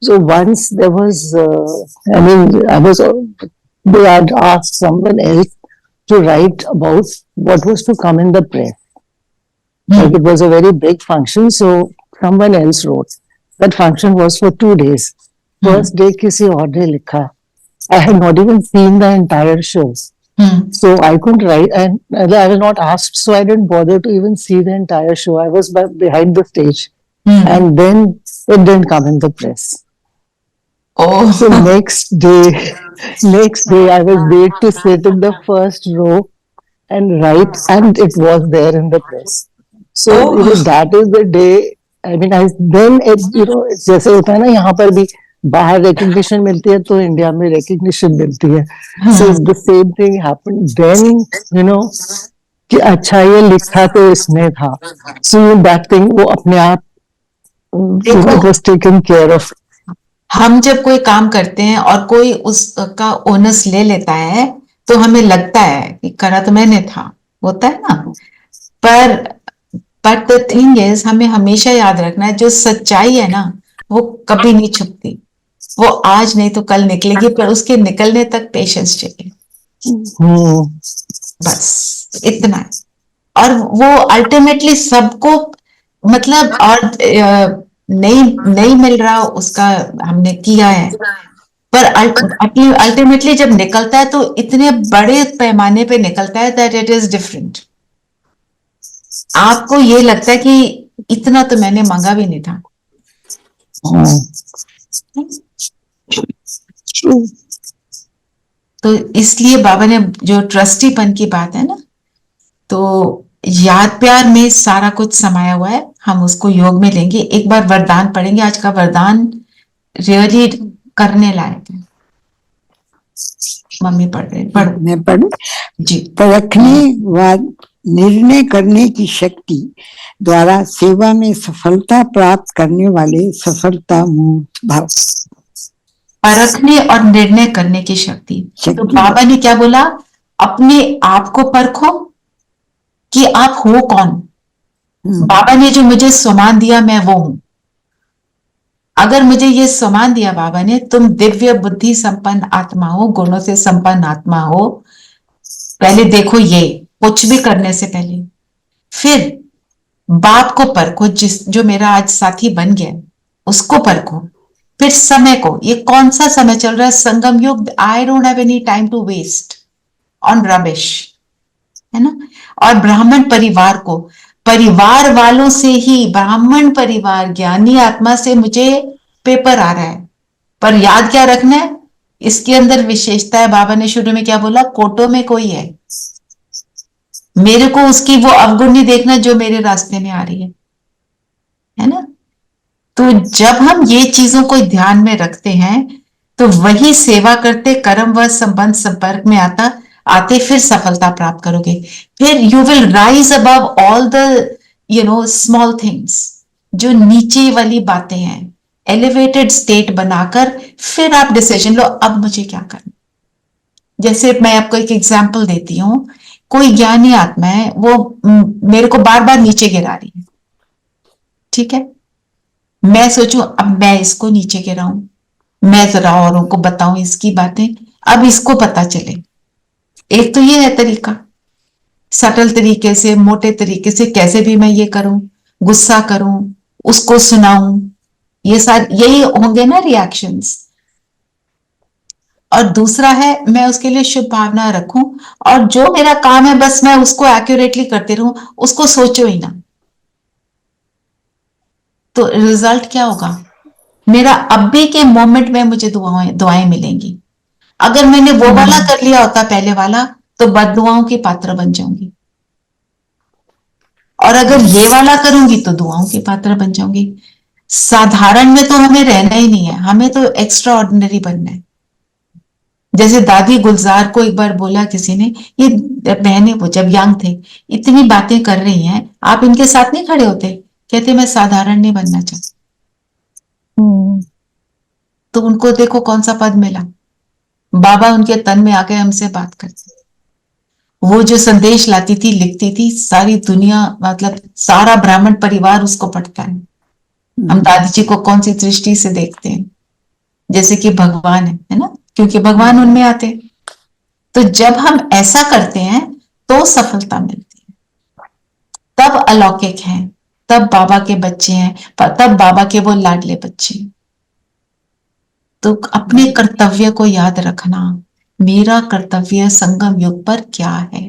So once there was, they had asked someone else to write about what was to come in the press. Like it was a very big function, so someone else wrote. That function was for 2 days. First day किसी और ने लिखा. I had not even seen the entire show. So I couldn't write, and I was not asked, so I didn't bother to even see the entire show. I was behind the stage. And then it didn't come in the press. Oh. So next day I was made to sit in the first row and write, and it was there in the press. So that is the day. I mean, it's जैसे होता है ना, यहाँ पर भी बाहर recognition मिलती है तो इंडिया में recognition मिलती है. So the same thing happened then, कि अच्छा ये लिखा तो इसने था. So that thing वो अपने आप it was taken care of. हम जब कोई काम करते हैं और कोई उसका ओनस ले लेता है तो हमें लगता है कि करा तो मैंने था, होता है ना. पर बट द थिंग इज, हमें हमेशा याद रखना है जो सच्चाई है ना वो कभी नहीं छुपती. वो आज नहीं तो कल निकलेगी, पर उसके निकलने तक पेशेंस चाहिए. बस इतना है. और वो अल्टीमेटली सबको मतलब और नहीं नहीं मिल रहा उसका हमने किया है, पर अल्टीमेटली जब निकलता है तो इतने बड़े पैमाने पे निकलता है दैट इट इज डिफरेंट। आपको ये लगता है कि इतना तो मैंने मांगा भी नहीं था। तो इसलिए बाबा ने जो ट्रस्टीपन की बात है ना, तो याद प्यार में सारा कुछ समाया हुआ है, हम उसको योग में लेंगे। एक बार वरदान पढ़ेंगे, आज का वरदान रियली करने लायक है। मम्मी पढ़ रहे, पढ़ो। मैं पढ़ूं? जी। परखने व निर्णय करने की शक्ति द्वारा सेवा में सफलता प्राप्त करने वाले सफलता मूर्त भाव। परखने और निर्णय करने की शक्ति। तो बाबा ने क्या बोला? अपने आप को परखो कि आप हो कौन। बाबा ने जो मुझे सम्मान दिया मैं वो हूं। अगर मुझे ये सम्मान दिया बाबा ने, तुम दिव्य बुद्धि संपन्न आत्मा हो, गुणों से संपन्न आत्मा हो, पहले देखो ये कुछ भी करने से पहले। फिर बाप को परखो, जो मेरा आज साथी बन गया उसको परखो। फिर समय को, ये कौन सा समय चल रहा है? संगम युग। I don't have any time to waste on rubbish, है ना। और ब्राह्मण परिवार को, परिवार वालों से ही, ब्राह्मण परिवार ज्ञानी आत्मा से मुझे पेपर आ रहा है, पर याद क्या रखना है? इसके अंदर विशेषता है। बाबा ने शुरू में क्या बोला? कोटो में कोई है। मेरे को उसकी वो अवगुण नहीं देखना जो मेरे रास्ते में आ रही है ना। तो जब हम ये चीजों को ध्यान में रखते हैं तो वही सेवा करते कर्म व संबंध संपर्क में आते फिर सफलता प्राप्त करोगे। फिर you will rise above all the small things, जो नीचे वाली बातें हैं, एलिवेटेड स्टेट बनाकर फिर आप डिसीजन लो, अब मुझे क्या करना। जैसे मैं आपको एक एग्जांपल देती हूँ, कोई ज्ञानी आत्मा है, वो मेरे को बार बार नीचे गिरा रही है, ठीक है। मैं सोचूं अब मैं इसको नीचे गिराऊं, मैं जरा औरों को बताऊं इसकी बातें, अब इसको पता चले। एक तो ये है तरीका, सटल तरीके से, मोटे तरीके से, कैसे भी मैं ये करूं, गुस्सा करूं, उसको सुनाऊं, ये सारे यही होंगे ना रिएक्शंस। और दूसरा है मैं उसके लिए शुभ भावना रखूं और जो मेरा काम है बस मैं उसको एक्यूरेटली करते रहूं, उसको सोचो ही ना। तो रिजल्ट क्या होगा? मेरा अभी के मोमेंट में मुझे दुआएं मिलेंगी। अगर मैंने वो वाला कर लिया होता पहले वाला, तो बददुआओं की पात्र बन जाऊंगी, और अगर ये वाला करूंगी तो दुआओं की पात्र बन जाऊंगी। साधारण में तो हमें रहना ही नहीं है, हमें तो एक्स्ट्रा ऑर्डिनरी बनना है। जैसे दादी गुलजार को एक बार बोला किसी ने, ये बहने वो जब यंग थे, इतनी बातें कर रही हैं, आप इनके साथ नहीं खड़े होते? कहते मैं साधारण नहीं बनना चाहती। तो उनको देखो कौन सा पद मिला, बाबा उनके तन में आके हमसे बात करते। वो जो संदेश लाती थी, लिखती थी, सारी दुनिया मतलब सारा ब्राह्मण परिवार उसको पढ़ता है। हम दादी जी को कौन सी दृष्टि से देखते हैं? जैसे कि भगवान है ना, क्योंकि भगवान उनमें आते। तो जब हम ऐसा करते हैं तो सफलता मिलती है, तब अलौकिक है, तब बाबा के बच्चे हैं, तब बाबा के वो लाडले बच्चे। तो अपने कर्तव्य को याद रखना, मेरा कर्तव्य संगम युग पर क्या है,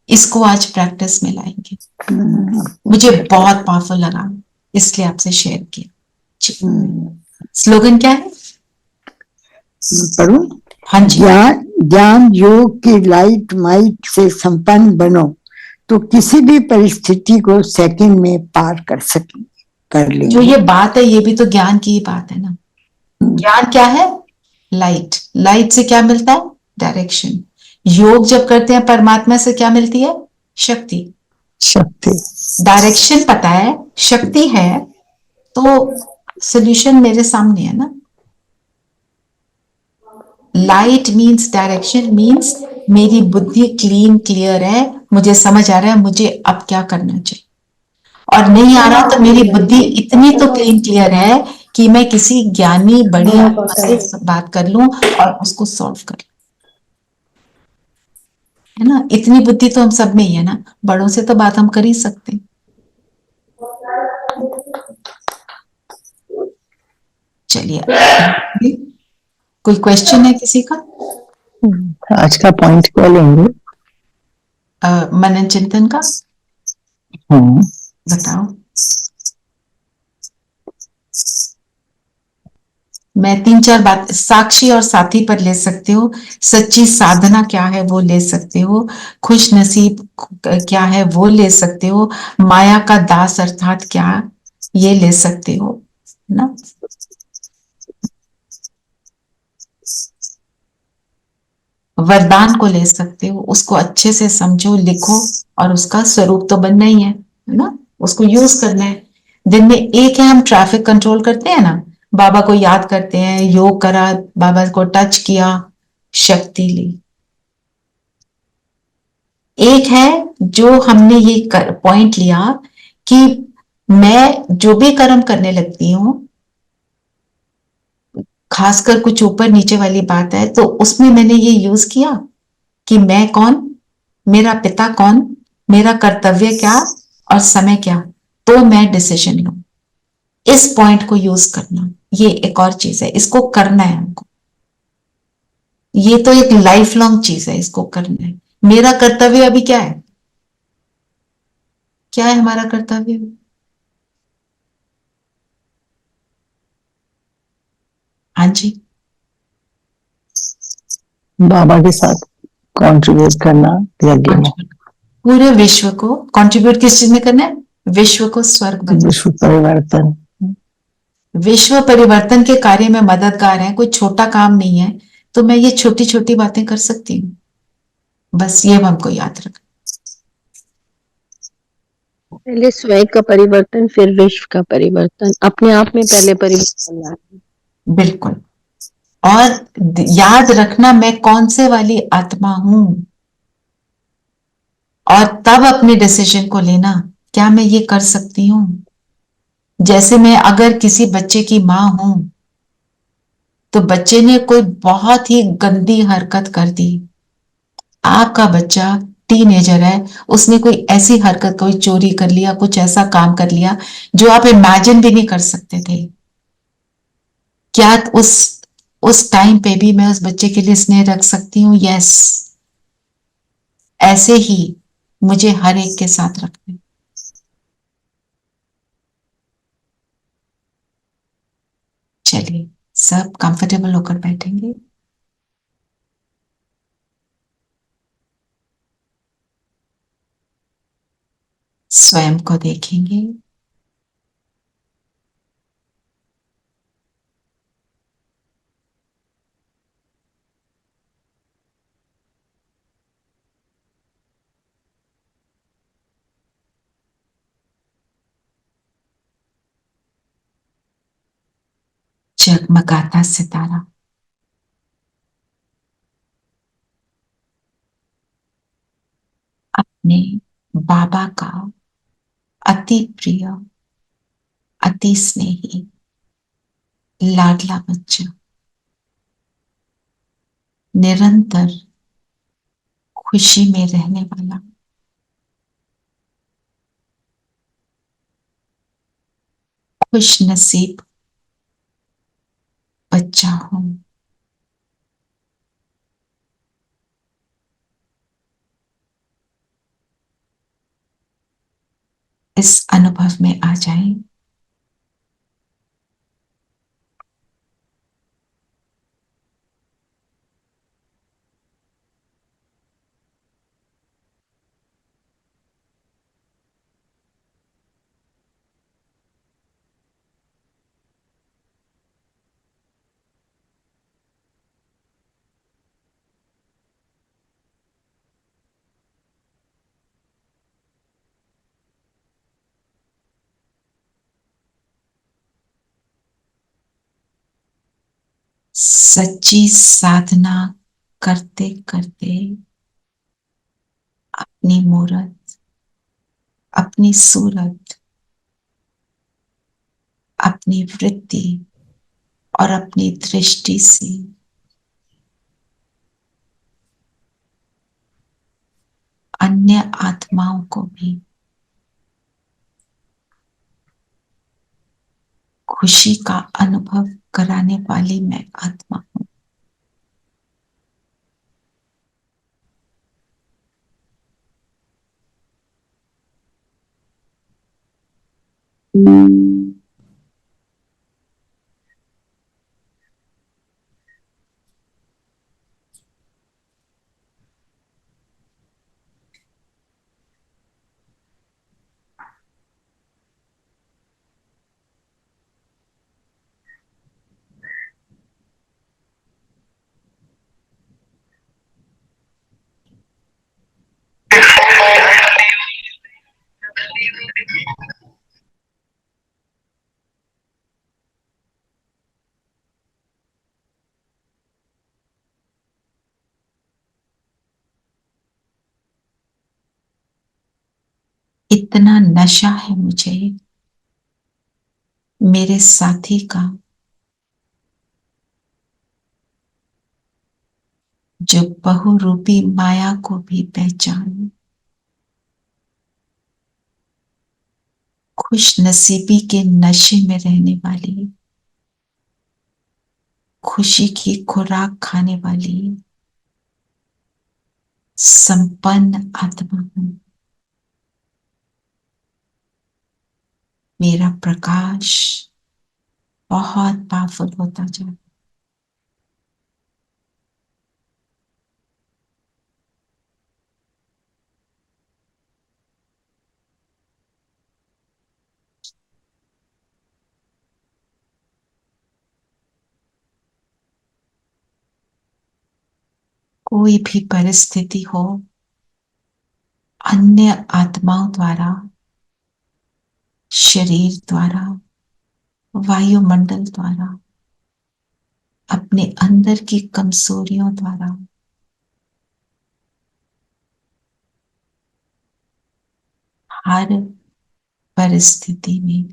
इसको आज प्रैक्टिस में लाएंगे। मुझे बहुत पावरफुल लगा, इसलिए आपसे शेयर किया। स्लोगन क्या है? पढ़ूं? हाँ जी। ज्ञान योग की लाइट माइट से संपन्न बनो तो किसी भी परिस्थिति को सेकंड में पार कर ले। जो ये बात है ये भी तो ज्ञान की ही बात है ना। ज्ञान क्या है? लाइट। लाइट से क्या मिलता है? डायरेक्शन। योग जब करते हैं परमात्मा से क्या मिलती है? शक्ति। डायरेक्शन पता है, शक्ति है, तो सोल्यूशन मेरे सामने है ना। लाइट मीन्स डायरेक्शन, मीन्स मेरी बुद्धि क्लीन क्लियर है, मुझे समझ आ रहा है मुझे अब क्या करना चाहिए। और नहीं आ रहा तो मेरी बुद्धि इतनी तो क्लीन क्लियर है कि मैं किसी ज्ञानी बड़ी आत्मा से बात कर लूं और उसको सॉल्व कर लूं। है ना, इतनी बुद्धि तो हम सब में ही है ना, बड़ों से तो बात हम कर ही सकते हैं। चलिए, कोई क्वेश्चन है किसी का? आज का पॉइंट क्या लेंगे? मनन चिंतन का हम्म, बताओ। मैं 3-4 बात साक्षी और साथी पर ले सकते हो, सच्ची साधना क्या है वो ले सकते हो, खुश नसीब क्या है वो ले सकते हो, माया का दास अर्थात क्या ये ले सकते हो ना। वरदान को ले सकते हो, उसको अच्छे से समझो, लिखो, और उसका स्वरूप तो बनना ही है ना, उसको यूज करना है। दिन में एक है हम ट्रैफिक कंट्रोल करते हैं ना, बाबा को याद करते हैं, योग करा, बाबा को टच किया, शक्ति ली। एक है जो हमने ये पॉइंट लिया कि मैं जो भी कर्म करने लगती हूं, खासकर कुछ ऊपर नीचे वाली बात है, तो उसमें मैंने ये यूज किया कि मैं कौन, मेरा पिता कौन, मेरा कर्तव्य क्या और समय क्या, तो मैं डिसीजन लूं। इस पॉइंट को यूज करना, ये एक और चीज है, इसको करना है हमको। ये तो एक लाइफ लॉन्ग चीज है, इसको करना है। मेरा कर्तव्य अभी क्या है, क्या है हमारा कर्तव्य? हाँ जी, बाबा के साथ कंट्रीब्यूट करना यज्ञ में, पूरे विश्व को कंट्रीब्यूट किस चीज में करना है? विश्व को स्वर्ग बनाना, विश्व परिवर्तन। विश्व परिवर्तन के कार्य में मददगार है, कोई छोटा काम नहीं है। तो मैं ये छोटी छोटी बातें कर सकती हूँ, बस ये हमको याद रखना। पहले स्वयं का परिवर्तन, फिर विश्व का परिवर्तन, अपने आप में पहले परिवर्तन लाना। बिल्कुल। और याद रखना मैं कौन से वाली आत्मा हूं, और तब अपने डिसीजन को लेना, क्या मैं ये कर सकती हूँ। जैसे मैं अगर किसी बच्चे की मां हूं, तो बच्चे ने कोई बहुत ही गंदी हरकत कर दी, आपका बच्चा टीनेजर है, उसने कोई ऐसी हरकत, कोई चोरी कर लिया, कुछ ऐसा काम कर लिया जो आप इमेजिन भी नहीं कर सकते थे, क्या उस टाइम पे भी मैं उस बच्चे के लिए स्नेह रख सकती हूँ? यस। ऐसे ही मुझे हर एक के साथ रखना है। चलिए, सब कंफर्टेबल होकर बैठेंगे। स्वयं को देखेंगे, जगमगाता सितारा, अपने बाबा का अति प्रिय, अति स्नेही, लाडला बच्चा, निरंतर खुशी में रहने वाला, खुश नसीब बच्चा हूं। इस अनुभव में आ जाएं। सच्ची साधना करते करते अपनी मूरत, अपनी सूरत, अपनी वृत्ति और अपनी दृष्टि से अन्य आत्माओं को भी खुशी का अनुभव कराने वाली मैं आत्मा हूं। इतना नशा है मुझे मेरे साथी का, जो बहुरूपी माया को भी पहचान, खुश नसीबी के नशे में रहने वाली, खुशी की खुराक खाने वाली संपन्न आत्मा हूं। मेरा प्रकाश बहुत पावरफुल होता जा रहा है। कोई भी परिस्थिति हो, अन्य आत्माओं द्वारा, शरीर द्वारा, वायुमंडल द्वारा, अपने अंदर की कमजोरियों द्वारा हर परिस्थिति में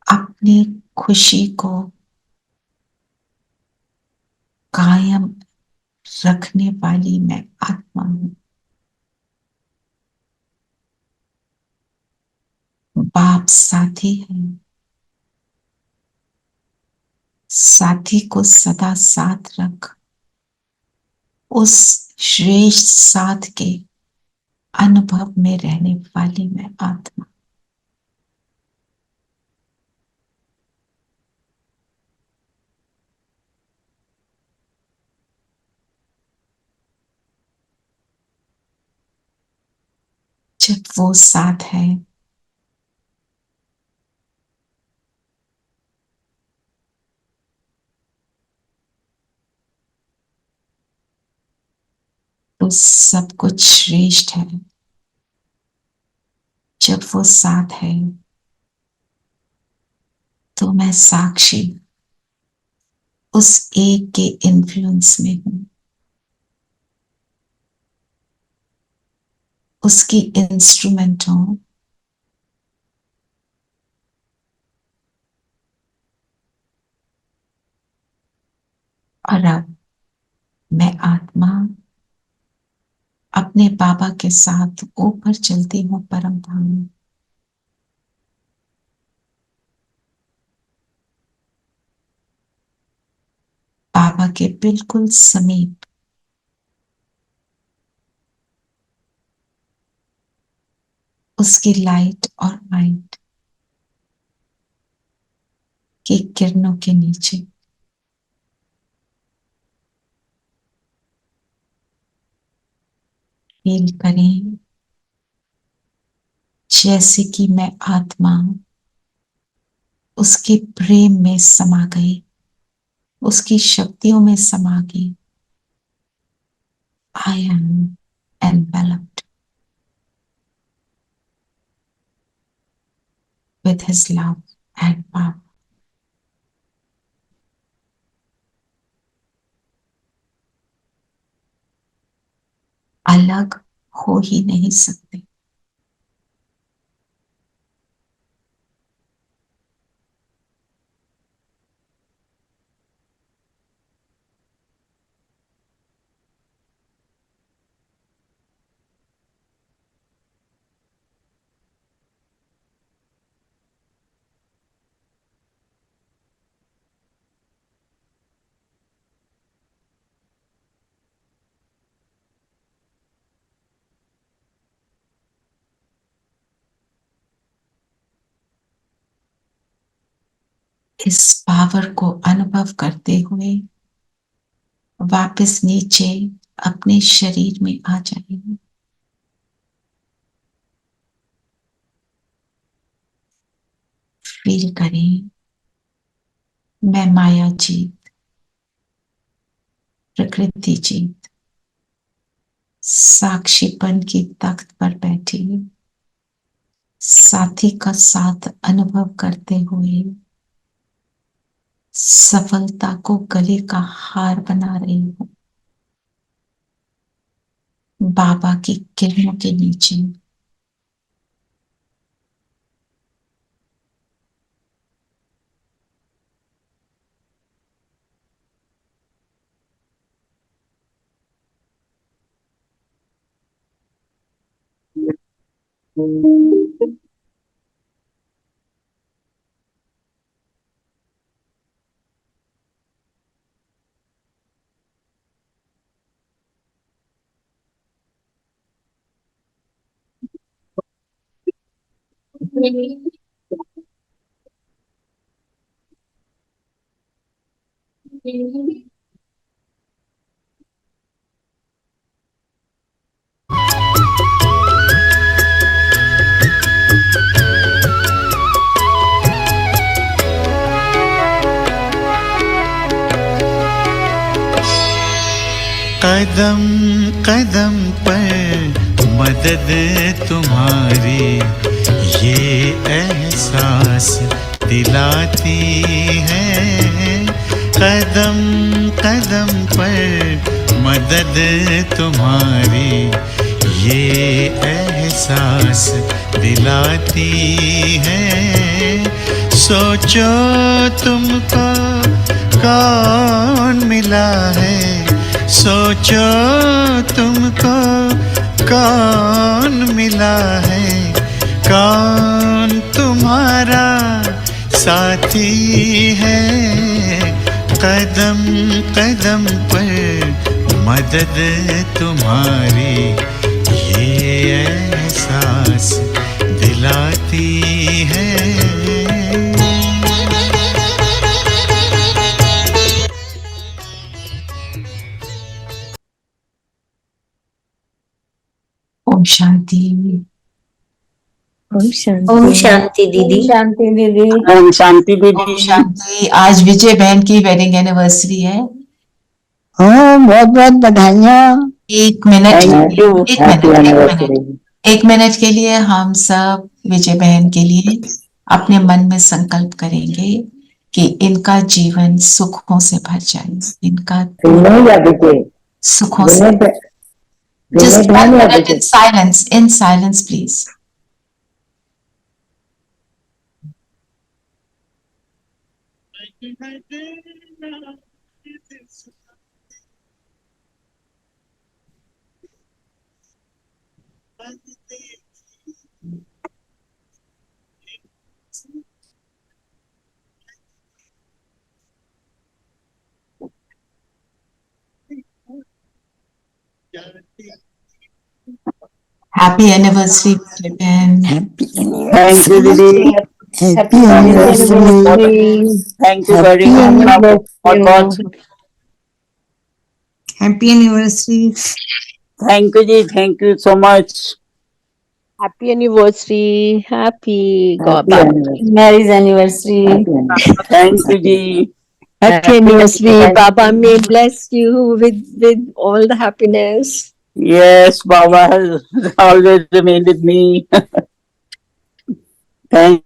अपनी खुशी को कायम रखने वाली मैं आत्मा हूं। बाप साथी है, साथी को सदा साथ रख, उस श्रेष्ठ साथ के अनुभव में रहने वाली मैं आत्मा। जब वो साथ है तो सब कुछ श्रेष्ठ है। जब वो साथ है तो मैं साक्षी उस एक के इन्फ्लुएंस में हूं, उसकी इंस्ट्रूमेंट हूं। और अब मैं आत्मा अपने बाबा के साथ ऊपर चलती हूँ परम धाम में। बाबा के बिल्कुल समीप उसकी लाइट और माइंड की किरणों के नीचे फील करें जैसे कि मैं आत्मा उसके प्रेम में समा गई, उसकी शक्तियों में समा गई। I am enveloped with his love and power. अलग हो ही नहीं सकते। इस पावर को अनुभव करते हुए वापस नीचे अपने शरीर में आ जाएंगे। फील करें, मैं माया जीत, प्रकृति जीत, साक्षीपन की तख्त पर बैठी साथी का साथ अनुभव करते हुए सफलता को गले का हार बना रही हूं। बाबा की किरणों के नीचे कदम कदम पर मदद तुम्हारी ये एहसास दिलाती है। कदम कदम पर मदद तुम्हारी ये एहसास दिलाती है। सोचो तुमको कौन मिला है, सोचो तुमको कौन मिला है, कौन तुम्हारा साथी है। कदम कदम पर मदद तुम्हारी ये एहसास दिलाती है। ओम शांति। ओम शांति। ओम शांति दीदी। ओम शांति दीदी। ओम शांति ओम दीदी। शांति। आज विजय बहन की वेडिंग एनिवर्सरी है। हाँ, बहुत बहुत बधाइयाँ। एक मिनट Thank you. एक मिनट के लिए हम सब विजय बहन के लिए अपने मन में संकल्प करेंगे कि इनका जीवन सुखों से भर जाए, इनका सुखों से। Just 1 minute in silence, please. Happy anniversary, Ben. Happy Thank you दीदी। Happy anniversary. Thank you very much। बहुत Happy anniversary. thank you ji, thank you so much। Happy anniversary. Happy God. Marriage anniversary. Thank you ji. Happy anniversary. Baba may bless you with all the happiness. Yes, Baba has always remained with me। Thank